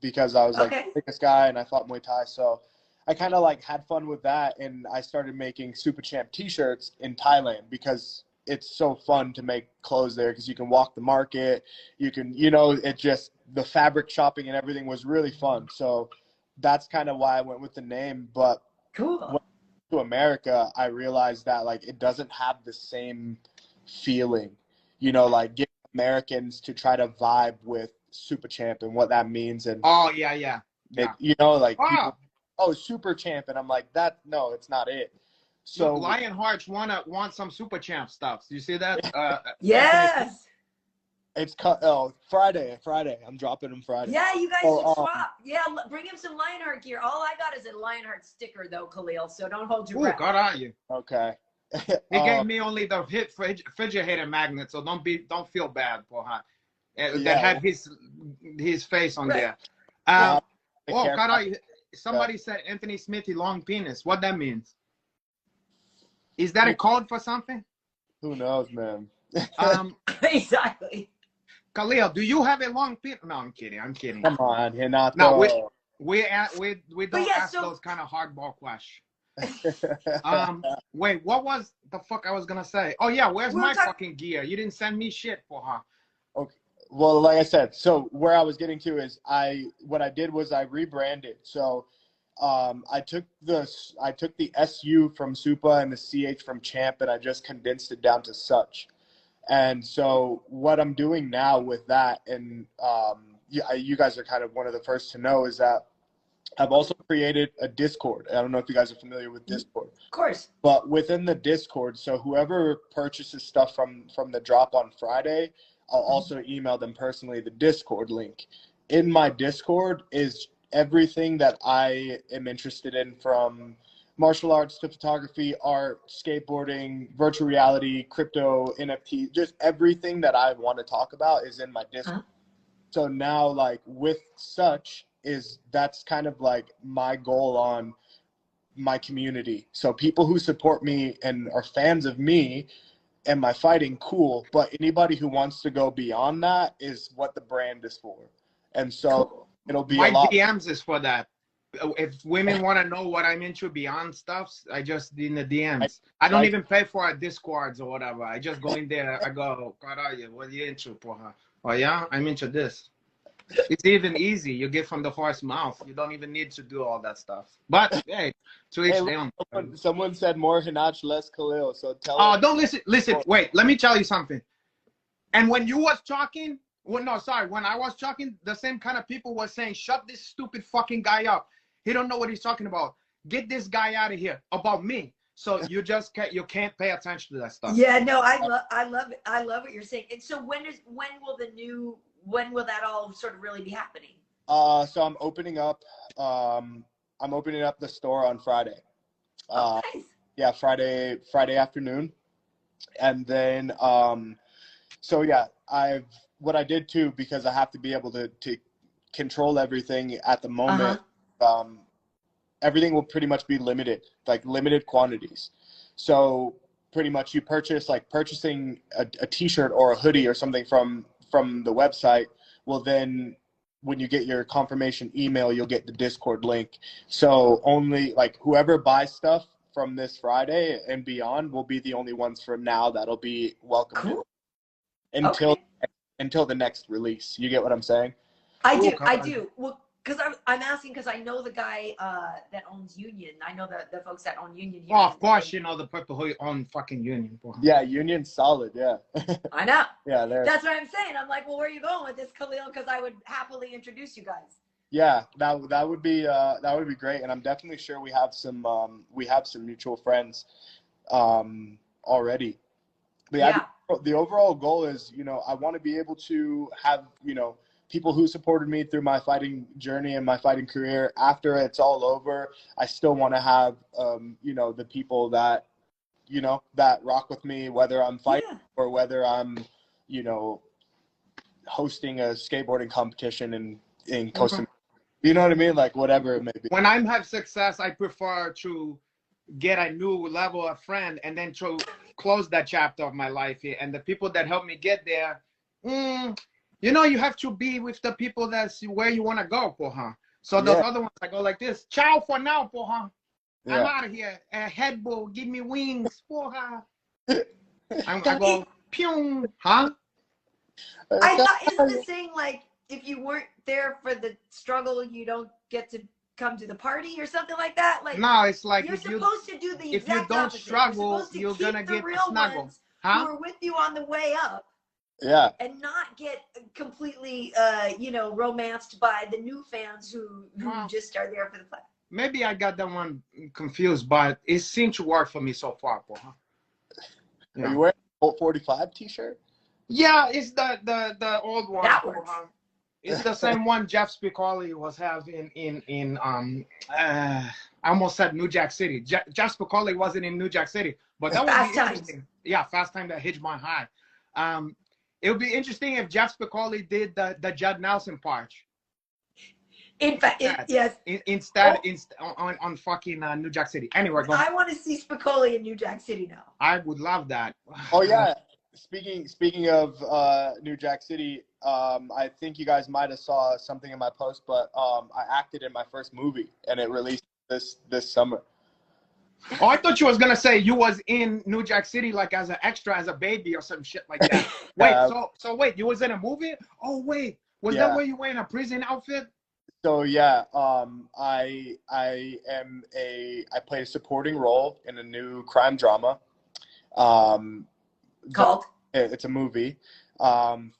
because I was like the biggest guy and I fought Muay Thai. So I kind of like had fun with that, and I started making SupaChamp t-shirts in Thailand because it's so fun to make clothes there, because you can walk the market, you can, it just, the fabric shopping and everything was really fun. So that's kind of why I went with the name. But cool. To America, I realized that like it doesn't have the same feeling, like getting Americans to try to vibe with SupaChamp and what that means. And people, Super Champ, and I'm like, no, it's not it. So Lionhearts want some SupaChamp stuff. Do you see that? Yes. It's Friday. I'm dropping them Friday. Yeah, you guys should swap. Yeah, bring him some Lionheart gear. All I got is a Lionheart sticker though, Khalil. So don't hold your breath. God are you? Okay. He gave me only the refrigerator magnet, so don't feel bad, Poha. That have his face on there. God are you? Somebody said Anthony Smithy long penis. What that means? Is that a code for something? Who knows, man? Exactly. Kahlil, do you have a long penis? No, I'm kidding. Come on, Renato. No, we don't ask those kind of hardball questions. Wait, what was the fuck I was gonna say? Oh yeah, where's my fucking gear? You didn't send me shit for her. Okay. Well, like I said, so where I was getting to is what I did was I rebranded. So I took the SU from Supa and the CH from Champ, and I just condensed it down to such. And so what I'm doing now with that, and you guys are kind of one of the first to know, is that I've also created a Discord. I don't know if you guys are familiar with Discord. Of course. But within the Discord, so whoever purchases stuff from the drop on Friday, I'll also email them personally the Discord link. In my Discord is everything that I am interested in, from martial arts to photography, art, skateboarding, virtual reality, crypto, NFT, just everything that I want to talk about is in my Discord. So now, like, with such, that's kind of like my goal on my community. So people who support me and are fans of me and my fighting, cool. But anybody who wants to go beyond that is what the brand is for. And so it'll be my DMs is for that. If women want to know what I'm into beyond stuff, I just in the DMs. I don't even pay for our Discords or whatever. I just go in there. I go, what are you into, porra? Oh yeah, I'm into this. It's even easy. You get from the horse mouth. You don't even need to do all that stuff. But hey, to each their own. Someone said more Hinach, less Kahlil. So tell. Oh, don't listen. Listen. Wait. Let me tell you something. And when you was talking, when I was talking, the same kind of people was saying, "Shut this stupid fucking guy up. He don't know what he's talking about. Get this guy out of here." About me. So you just can't pay attention to that stuff. Yeah. No, I love it. I love what you're saying. And so when will that all sort of really be happening? So I'm opening up the store on Friday. Nice. Yeah, Friday afternoon. And then so yeah, what I did too, because I have to be able to control everything at the moment. Everything will pretty much be limited quantities. So pretty much you purchasing a t-shirt or a hoodie or something from the website, well then when you get your confirmation email, you'll get the Discord link. So only whoever buys stuff from this Friday and beyond will be the only ones from now that'll be welcome until the next release. You get what I'm saying? I do. Well, because I'm asking because I know the guy that owns Union. I know the folks that own Union. Oh, of course, you know the people who own fucking Union. Yeah, Union's solid. Yeah. I know. Yeah, that's what I'm saying. I'm like, well, where are you going with this, Kahlil? Because I would happily introduce you guys. Yeah, that would be great, and I'm definitely sure we have some mutual friends already. But yeah, the overall goal is, I want to be able to have, people who supported me through my fighting journey and my fighting career. After it's all over, I still want to have, the people that, that rock with me, whether I'm fighting or whether I'm, hosting a skateboarding competition in Costa Rica. You know what I mean? Like whatever it may be. When I have success, I prefer to get a new level of friend and then to close that chapter of my life here. And the people that help me get there, you have to be with the people that's where you want to go, porra. So those other ones, I go like this. Ciao for now, porra. Yeah. I'm out of here. Head bull, give me wings, porra. I go, pew, huh? I thought, isn't the saying like, if you weren't there for the struggle, you don't get to come to the party or something like that? Like, no, it's like you're supposed to do the exact opposite. If you don't struggle, you're going to get snuggled. Who are with you on the way up. Yeah. And not get completely, romanced by the new fans who just are there for the play. Maybe I got that one confused, but it seemed to work for me so far, porra. Are you wearing a Bolt 45 t-shirt? Yeah, it's the old one. That works. It's the same one Jeff Spicoli was having in I almost said New Jack City. Jeff Spicoli wasn't in New Jack City, but that would Fast be Times. interesting. Yeah, Fast Time that hit my high. It would be interesting if Jeff Spicoli did the Judd Nelson part. In fact, yes. Instead, on fucking New Jack City. Anyway, go ahead. I want to see Spicoli in New Jack City now. I would love that. Oh yeah. Speaking of New Jack City, I think you guys might have saw something in my post, but I acted in my first movie, and it released this summer. Oh, I thought you was gonna say you was in New Jack City like as an extra, as a baby or some shit like that. Wait, so wait, you was in a movie? Oh wait, was that where you were in a prison outfit? So yeah, I played a supporting role in a new crime drama. Called? It's a movie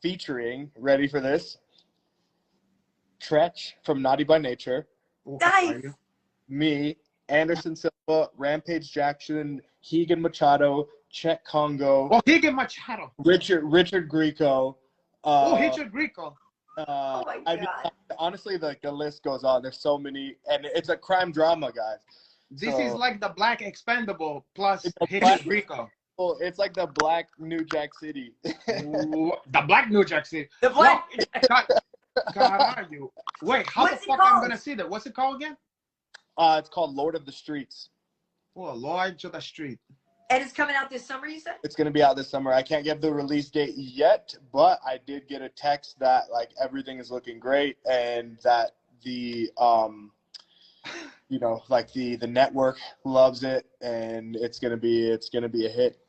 featuring, ready for this, Tretch from Naughty by Nature. Nice. Me, Anderson Silva, Rampage Jackson, Keegan Machado, Chet Congo. Oh, Keegan Machado. Richard Grieco. Richard Grieco. Oh my God. I mean, honestly, the list goes on. There's so many, and it's a crime drama, guys. This is like the Black Expendable plus Black Richard Grieco. Well, it's like the Black New Jack City. The Black New Jack City. The Black. God, are you? Wait, how the fuck I'm gonna see that? What's it called again? It's called Lord of the Streets. Oh, Lord to the Street. And it's coming out this summer, you said? It's going to be out this summer. I can't give the release date yet, but I did get a text that like everything is looking great and that the like the network loves it and it's going to be a hit.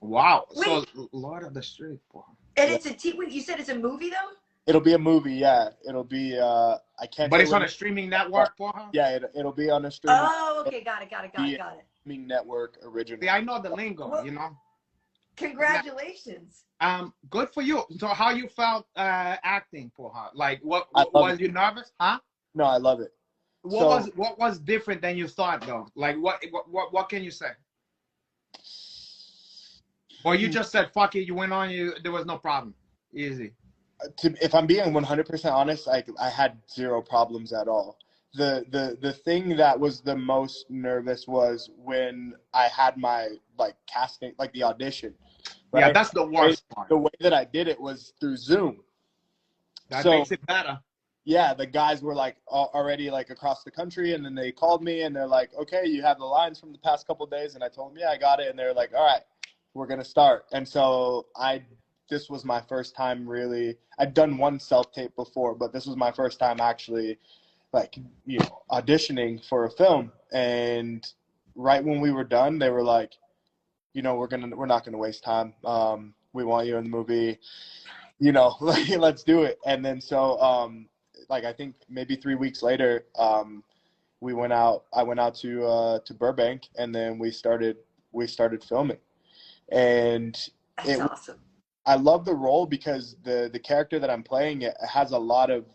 Wow. Wait. So Lord of the Street. Boy. And it's you said it's a movie though? It'll be a movie, yeah. It'll be I can't. But it's on a streaming network, boy. Yeah, it'll be on a streaming. Oh, okay, got it. Streaming network original. See, I know the lingo, Well, you know. Congratulations. Good for you. So, how you felt acting for her? Like, what was you nervous? Huh? No, I love it. What was different than you thought though? Like, what can you say? Or you just said fuck it, you went on, there was no problem, easy. If I'm being 100% honest, I had zero problems at all. The thing that was the most nervous was when I had my like casting, like the audition. Right? Yeah, that's the worst part. The way that I did it was through Zoom. That makes it better. Yeah, the guys were like already like across the country, and then they called me and they're like, "Okay, you have the lines from the past couple of days," and I told them, "Yeah, I got it," and they're like, "All right, we're gonna start." And so this was my first time really. I'd done one self-tape before, but this was my first time actually, like, auditioning for a film. And right when we were done, they were like, we're not gonna waste time. We want you in the movie. Let's do it. And then so, like I think maybe 3 weeks later, I went out to Burbank, and then we started filming. And That's awesome. I love the role because the character that I'm playing, it has a lot of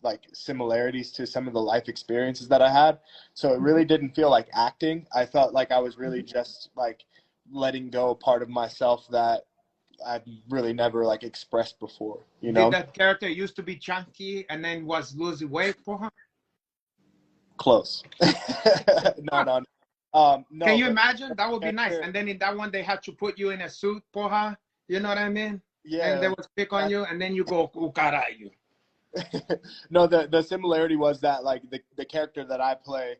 like similarities to some of the life experiences that I had. So it really didn't feel like acting. I felt like I was really just like letting go a part of myself that I've really never like expressed before. Did that character used to be chunky and then was losing weight for her? Close. No. No. Can you imagine? That would be nice. And then in that one, they had to put you in a suit for her. You know what I mean? Yeah. And they would pick on you, and then you go, "Ukarayu." No, the similarity was that like the character that I play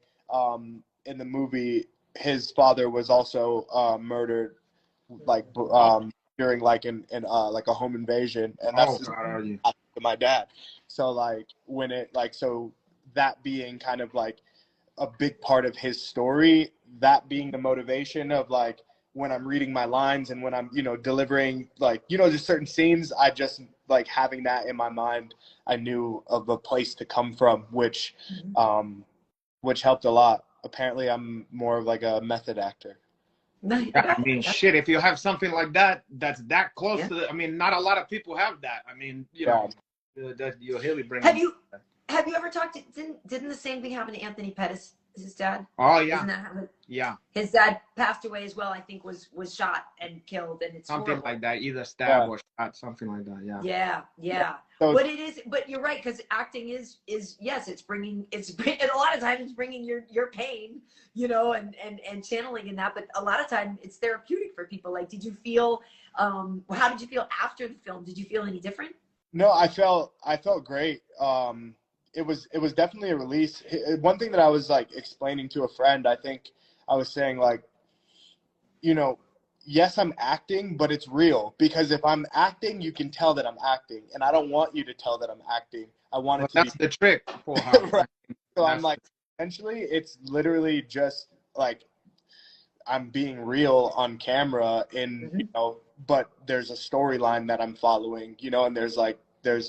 in the movie, his father was also murdered, like during like like a home invasion, and that's my dad. So like so that being kind of like a big part of his story, that being the motivation of like when I'm reading my lines and when I'm delivering like just certain scenes, I just like having that in my mind, I knew of a place to come from, which helped a lot. Apparently I'm more of like a method actor. I mean, shit, if you have something like that that's that close to I mean, not a lot of people have that. I mean, that you really bring Have you ever talked to, didn't the same thing happen to Anthony Pettis? his dad? Oh yeah. Isn't that how Yeah. his dad passed away as well? I think was shot and killed, and it's Something horrible. like that, either stab or shot, something like that. Yeah. Yeah. So, But it is. But you're right, because acting is yes, it's and a lot of times it's bringing your pain, and channeling in that. But a lot of time it's therapeutic for people. Like, did you feel? How did you feel after the film? Did you feel any different? no, I felt great. It was definitely a release. One thing that I was like explaining to a friend, I think I was saying like, yes, I'm acting, but it's real, because if I'm acting, you can tell that I'm acting, and I don't want you to tell that I'm acting. I want it to That's be the trick for her. right. So I'm like, essentially, it's literally just like I'm being real on camera, but there's a storyline that I'm following, and there's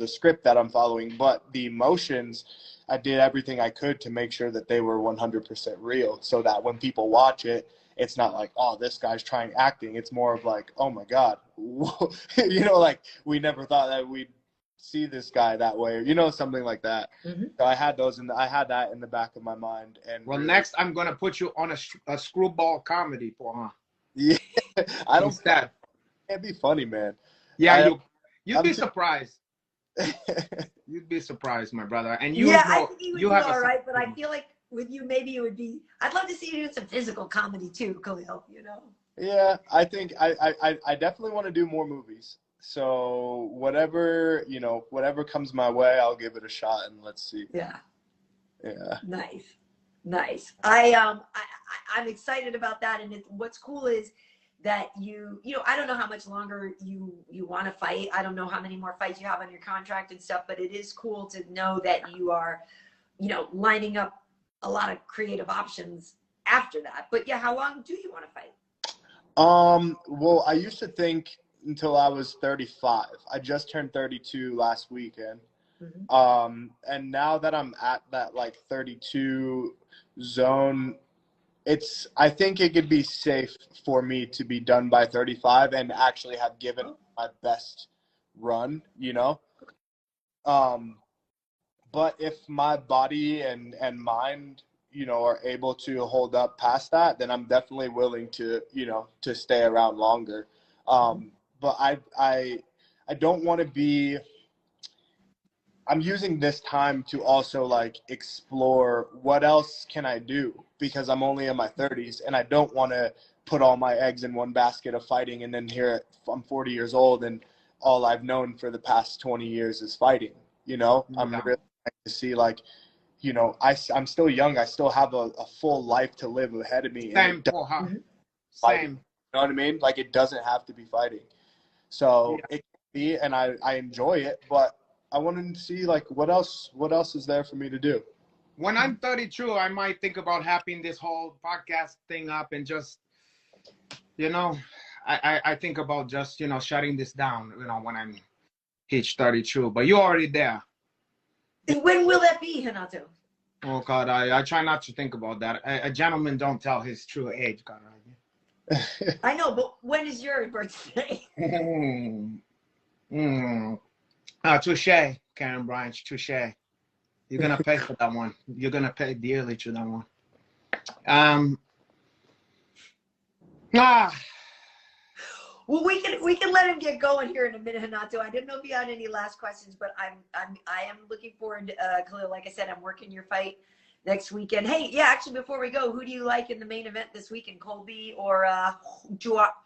a script that I'm following, but the emotions, I did everything I could to make sure that they were 100% real, so that when people watch it, it's not like, oh, this guy's trying acting. It's more of like, oh my God, like we never thought that we'd see this guy that way, something like that. Mm-hmm. So I had I had that in the back of my mind. And well, next I'm gonna put you on a screwball comedy for her. Yeah, I don't. Instead. Can't be funny, man. Yeah, you'd be surprised. You'd be surprised, my brother. And I think you would be all right, but I feel like with you, maybe it would be. I'd love to see you do some physical comedy too, Khalil. Yeah, I think I definitely want to do more movies. So whatever comes my way, I'll give it a shot, and let's see. Yeah. Yeah. Nice. I'm excited about that, and what's cool is that I don't know how much longer you want to fight. I don't know how many more fights you have on your contract and stuff, but it is cool to know that you are, lining up a lot of creative options after that. But yeah, how long do you want to fight? Well, I used to think until I was 35. I just turned 32 last weekend. Mm-hmm. And now that I'm at that like 32 zone, I think it could be safe for me to be done by 35 and actually have given my best run, but if my body and mind, are able to hold up past that, then I'm definitely willing to, to stay around longer. But I don't want to be. I'm using this time to also like explore what else can I do, because I'm only in my 30s and I don't want to put all my eggs in one basket of fighting, and then here I'm 40 years old and all I've known for the past 20 years is fighting. I'm really trying to see like, I'm still young. I still have a full life to live ahead of me. Same. Same. You know what I mean? Like, it doesn't have to be fighting. So it can be, and I enjoy it, but I wanted to see like what else is there for me to do. When I'm 32, I might think about having this whole podcast thing up and just, I think about just, shutting this down, when I'm hitched 32. But you're already there. When will that be, Renato? Oh God, I try not to think about that. A gentleman don't tell his true age, God. I know, but when is your birthday? Touche, Karyn Bryant, touche. You're gonna pay for that one. You're gonna pay dearly to that one. Well, we can let him get going here in a minute, Renato. I didn't know if you had any last questions, but I am looking forward, Khalil. Like I said, I'm working your fight next weekend. Hey, yeah, actually, before we go, who do you like in the main event this weekend, Colby or Jorge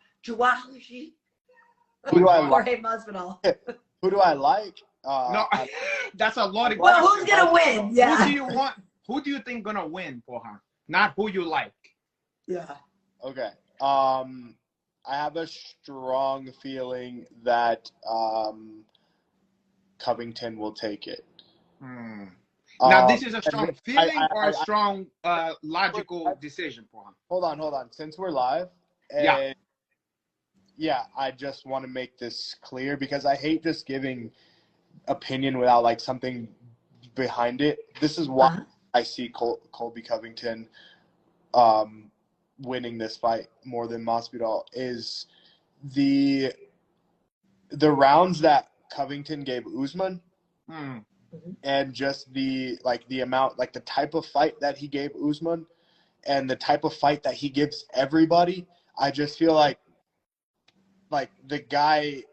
Masvidal? Who do I like? No, that's a lot of. Well, who's gonna win? Yeah. Who do you want? Who do you think gonna win for her? Not who you like. Yeah. Okay. I have a strong feeling that Covington will take it. Now, this is a strong feeling or a strong logical decision for him? Hold on. Since we're live, I just want to make this clear, because I hate just giving opinion without like something behind it. This is why I see Colby Covington winning this fight more than Masvidal, is the rounds that Covington gave Usman and just the amount, like the type of fight that he gave Usman and the type of fight that he gives everybody, I just feel like the guy,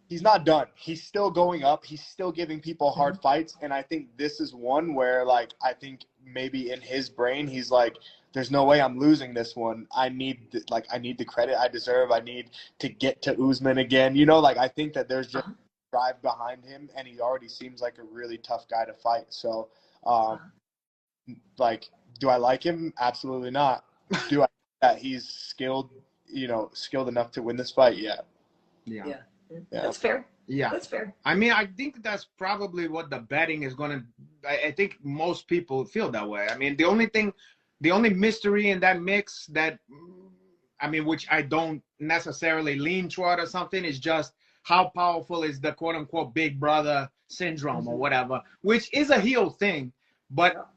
he's not done. He's still going up. He's still giving people hard fights. And I think this is one where, like, I think maybe in his brain, he's like, there's no way I'm losing this one. I need the credit I deserve. I need to get to Usman again. You know, like, I think that there's just drive behind him, and he already seems like a really tough guy to fight. So, like, do I like him? Absolutely not. Do I think that he's skilled enough to win this fight? Yeah. That's fair. Yeah, that's fair. I mean, I think that's probably what the betting is gonna. I think most people feel that way. I mean, the only mystery in that mix that, I mean, which I don't necessarily lean toward or something, is just how powerful is the quote unquote big brother syndrome or whatever, which is a heel thing, but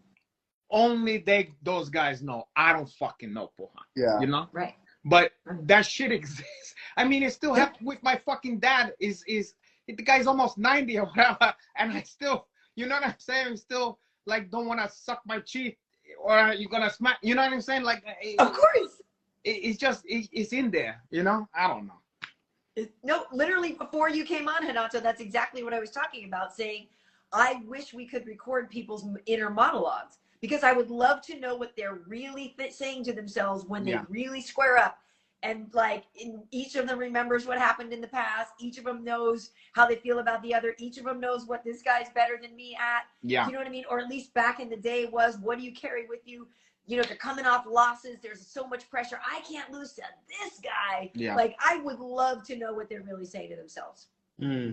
only those guys know. I don't fucking know, Poha. Yeah. You know? Right. But that shit exists. I mean, it still happens with my fucking dad. The guy's almost 90 or whatever, and I still, you know what I'm saying? Still, like, don't want to suck my cheek, or you're gonna smack. You know what I'm saying? Like, of course. It's in there. You know? I don't know. No, literally before you came on, Renato, that's exactly what I was talking about, saying, I wish we could record people's inner monologues, because I would love to know what they're really saying to themselves when they really square up. And, like, each of them remembers what happened in the past. Each of them knows how they feel about the other. Each of them knows what this guy's better than me at. Yeah. You know what I mean? Or at least back in the day was, what do you carry with you? You know, they're coming off losses. There's so much pressure. I can't lose to this guy. Yeah. Like, I would love to know what they're really saying to themselves.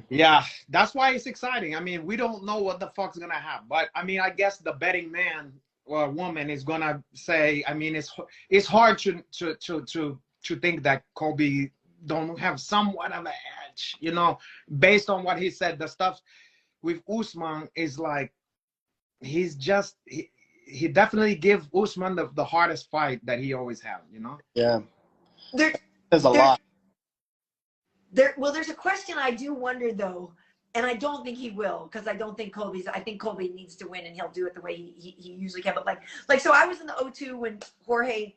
Yeah, that's why it's exciting. I mean, we don't know what the fuck's gonna happen, but I mean, I guess the betting man or woman is gonna say. I mean, it's hard to think that Colby don't have somewhat of an edge, you know, based on what he said. The stuff with Usman is like, he definitely give Usman the hardest fight that he always had, you know? Yeah. There's a lot. There's a question I do wonder, though, and I don't think he will, because I think Colby needs to win, and he'll do it the way he usually can. But like, so I was in the O2 when Jorge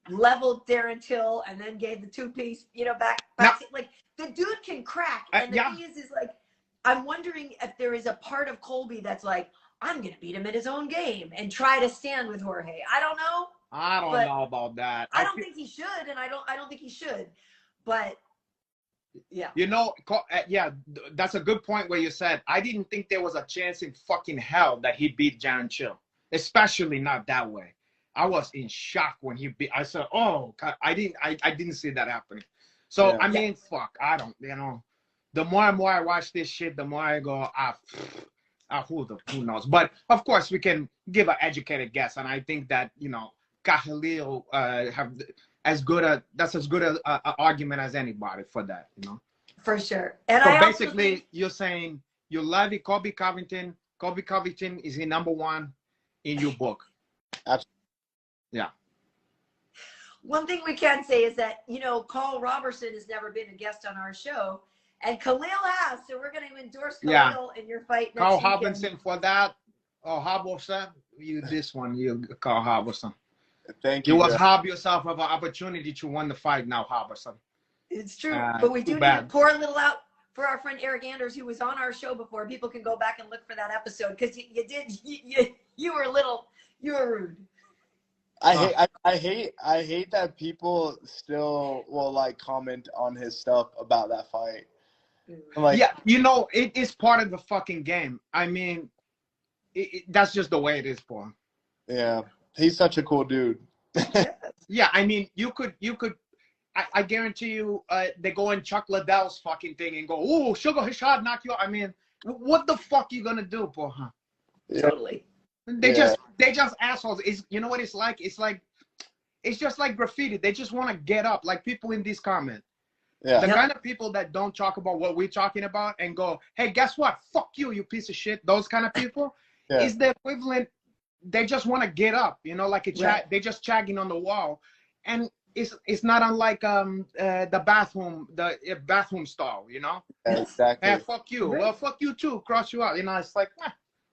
leveled Darren Till and then gave the two-piece, you know, back like, the dude can crack. And the thing is like, I'm wondering if there is a part of Colby that's like, I'm gonna beat him in his own game and try to stand with Jorge. I don't know. I don't know about that. I don't think he should, and I don't think he should. But yeah, you know, that's a good point where you said, I didn't think there was a chance in fucking hell that he beat Darren Till, especially not that way. I was in shock when he beat. I said, "Oh, God, I didn't see that happening." So I mean, fuck, I don't. You know, the more and more I watch this shit, the more I go, who knows? But of course, we can give an educated guess, and I think that, you know, Kahlil have as good a argument as anybody for that, you know. For sure. And so basically, you're saying you love it, Colby Covington. Colby Covington is the #1 in your book. Absolutely. Yeah. One thing we can say is that, you know, Karl Roberson has never been a guest on our show, and Kahlil has, so we're going to endorse Kahlil in your fight next Karl weekend. Roberson for that. Oh, Roberson, you Karl Roberson. Thank you. You was rob yourself of an opportunity to win the fight now, Roberson. It's true, but we do need to pour a little out for our friend Eric Anders, who was on our show before. People can go back and look for that episode, because you were rude. I hate that people still will, like, comment on his stuff about that fight. Like, yeah, you know, it is part of the fucking game. I mean, that's just the way it is for him. Yeah, he's such a cool dude. Yeah, I mean, you could. I guarantee you, they go in Chuck Liddell's fucking thing and go, "Oh, Sugar, his shot knock you out." I mean, what the fuck you gonna do, for him? Totally. They just assholes. You know what it's like? It's just like graffiti. They just want to get up, like people in this comment. Yeah. The kind of people that don't talk about what we're talking about and go, "Hey, guess what? Fuck you, you piece of shit." Those kind of people is the equivalent. They just want to get up, you know, like a they just chagging on the wall. And it's not unlike the bathroom stall, you know. Exactly. Fuck you. Right. Well, fuck you too. Cross you out. You know, it's like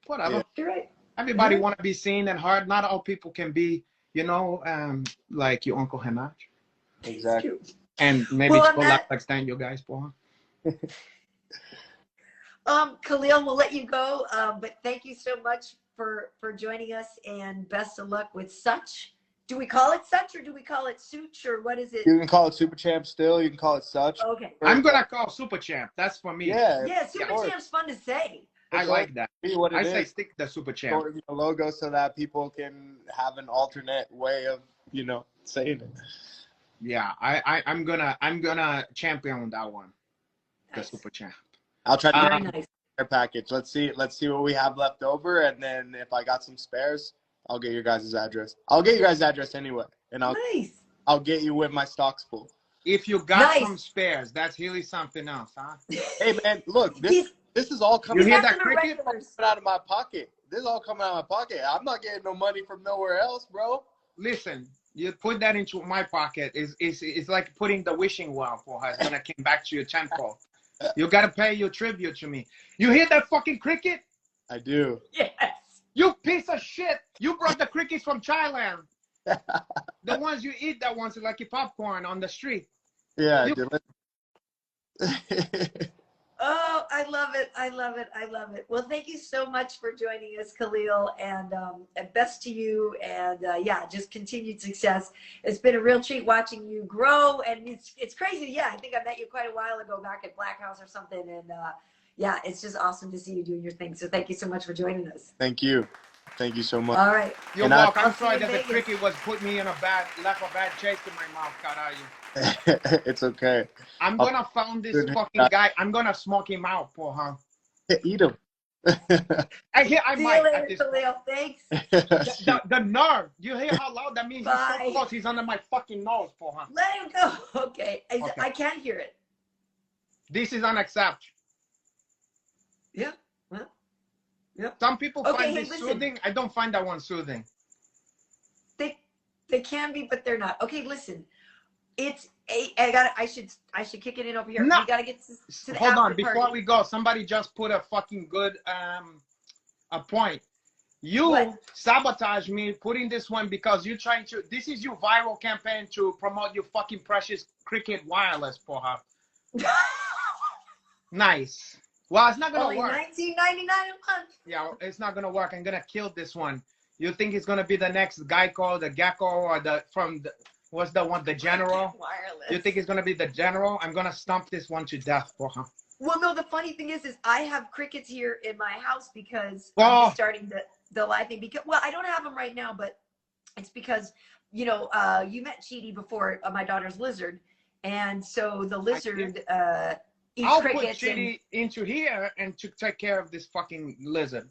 whatever. Yeah. You're right. Everybody You're right. want to be seen and heard. Not all people can be, you know, like your Uncle Henach. Exactly. True. And maybe Well, to on a that- large extent, you guys, boy. Khalil, we'll let you go, but thank you so much for joining us, and best of luck with Such. Do we call it Such, or do we call it Such, or what is it? You can call it SupaChamp still. You can call it Such. Okay. I'm gonna call SupaChamp. That's for me. Yeah. Yeah, SupaChamp's fun to say. I like that. Be what it I is. say stick the SupaChamp. Sort of, logo so that people can have an alternate way of, saying it. Yeah, I'm gonna champion that one. Nice. The SupaChamp. I'll try to Very get nice. a package. Let's see what we have left over, and then if I got some spares, I'll get your guys' address. I'll get your guys' address anyway, and Nice. I'll get you with my stocks full. If you got Nice. some spares, that's really something else, huh? Hey man, look, He's- this is all coming You hear He's that after the cricket? regulars. out of my pocket. This is all coming out of my pocket. I'm not getting no money from nowhere else, bro. Listen, you put that into my pocket. It's like putting the wishing well for her. It's gonna come back to you tenfold. You gotta pay your tribute to me. You hear that fucking cricket? I do. Yes. You piece of shit! You brought the crickets from Thailand. The ones you eat, that ones like your popcorn on the street. Yeah, You- Dylan. Oh, I love it. I love it. I love it. Well, thank you so much for joining us, Khalil, and best to you. And yeah, just continued success. It's been a real treat watching you grow, and it's crazy. Yeah, I think I met you quite a while ago back at Black House or something, and yeah, it's just awesome to see you doing your thing. So thank you so much for joining us. Thank you. Thank you so much. All right. You're And welcome. I'll I'm see sorry you that in the Vegas. cricket left me in a bad taste in my mouth, Karayu. It's okay. I'm gonna find this fucking guy. I'm gonna smoke him out, poor huh? Eat them. I See you might later, at this Khalil. Thanks. the nerve. You hear how loud that means? He's Bye. so close. He's under my fucking nose, poor huh? Let him go. Okay. Okay. I can't hear it. This is unacceptable. Yeah. Well, yeah. Some people Okay, find hey, this listen. soothing. I don't find that one soothing. They can be, but they're not. Okay, listen. I should kick it in over here. No. We gotta get to the Hold on, after before party. we go, somebody just put a fucking good a point. You What? sabotage me putting this one because you're trying to. This is your viral campaign to promote your fucking precious cricket wireless, porra. Nice. Well, it's not gonna Only work. $19.99 a month. Yeah, it's not gonna work. I'm gonna kill this one. You think it's gonna be the next Geico, the Gecko, or what's the one, the General? Wireless. You think it's gonna be the General? I'm gonna stomp this one to death, porra. Well, no. The funny thing is I have crickets here in my house because Oh. I'm just starting the live thing. Because I don't have them right now, but it's because you met Cheaty before, my daughter's lizard, and so the lizard eats I'll put crickets. Chitty into here and to take care of this fucking lizard.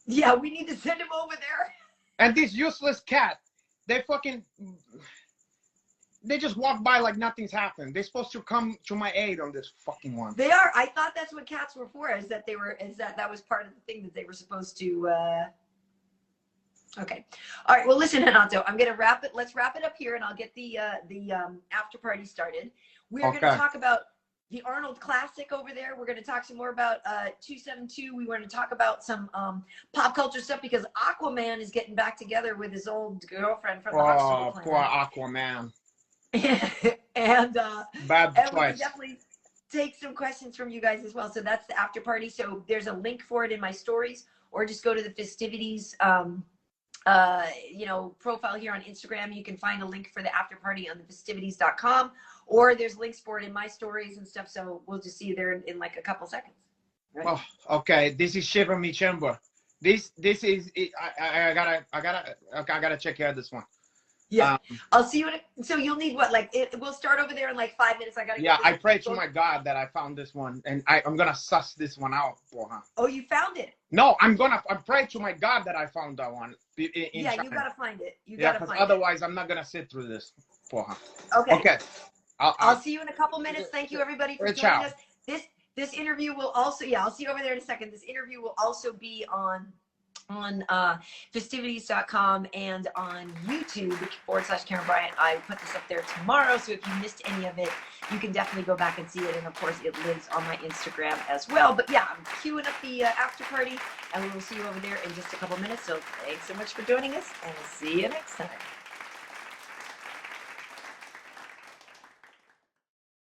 Yeah, we need to send him over there. And this useless cat, they just walk by like nothing's happened. They're supposed to come to my aid on this fucking one. They are. I thought that's what cats were for. That was part of the thing that they were supposed to. Okay. All right. Well, listen, Renato, I'm gonna wrap it. Let's wrap it up here, and I'll get the after party started. We're Okay. gonna talk about the Arnold Classic over there. We're gonna talk some more about 272. We want to talk about some pop culture stuff because Aquaman is getting back together with his old girlfriend from the Oh, hospital poor Aquaman. and Bad and we can choice. definitely take some questions from you guys as well. So that's the after party. So there's a link for it in my stories, or just go to the Festivities profile here on Instagram. You can find a link for the after party on the festivities.com, or there's links for it in my stories and stuff. So we'll just see you there in like a couple seconds. Right? Oh, okay. This is Shiver Me Chamber. This is I gotta check out this one. Yeah, I'll see you. So you'll need what? We'll start over there in like 5 minutes. I gotta. Yeah, get I this pray to book. my God that I found this one, and I'm gonna suss this one out for her. Oh, you found it. No, I pray to my God that I found that one. In Yeah, China. you gotta find it. You Yeah, gotta because find otherwise I'm not gonna sit through this for her. it. Okay. Okay. I'll see you in a couple minutes. Thank you, everybody, for Ciao. joining us. This interview will also, I'll see you over there in a second. This interview will also be on on festivities.com and on YouTube/Karyn Bryant. I put this up there tomorrow, so if you missed any of it, you can definitely go back and see it. And of course, it lives on my Instagram as well. But yeah, I'm queuing up the after party, and we will see you over there in just a couple minutes. So thanks so much for joining us, and see you next time.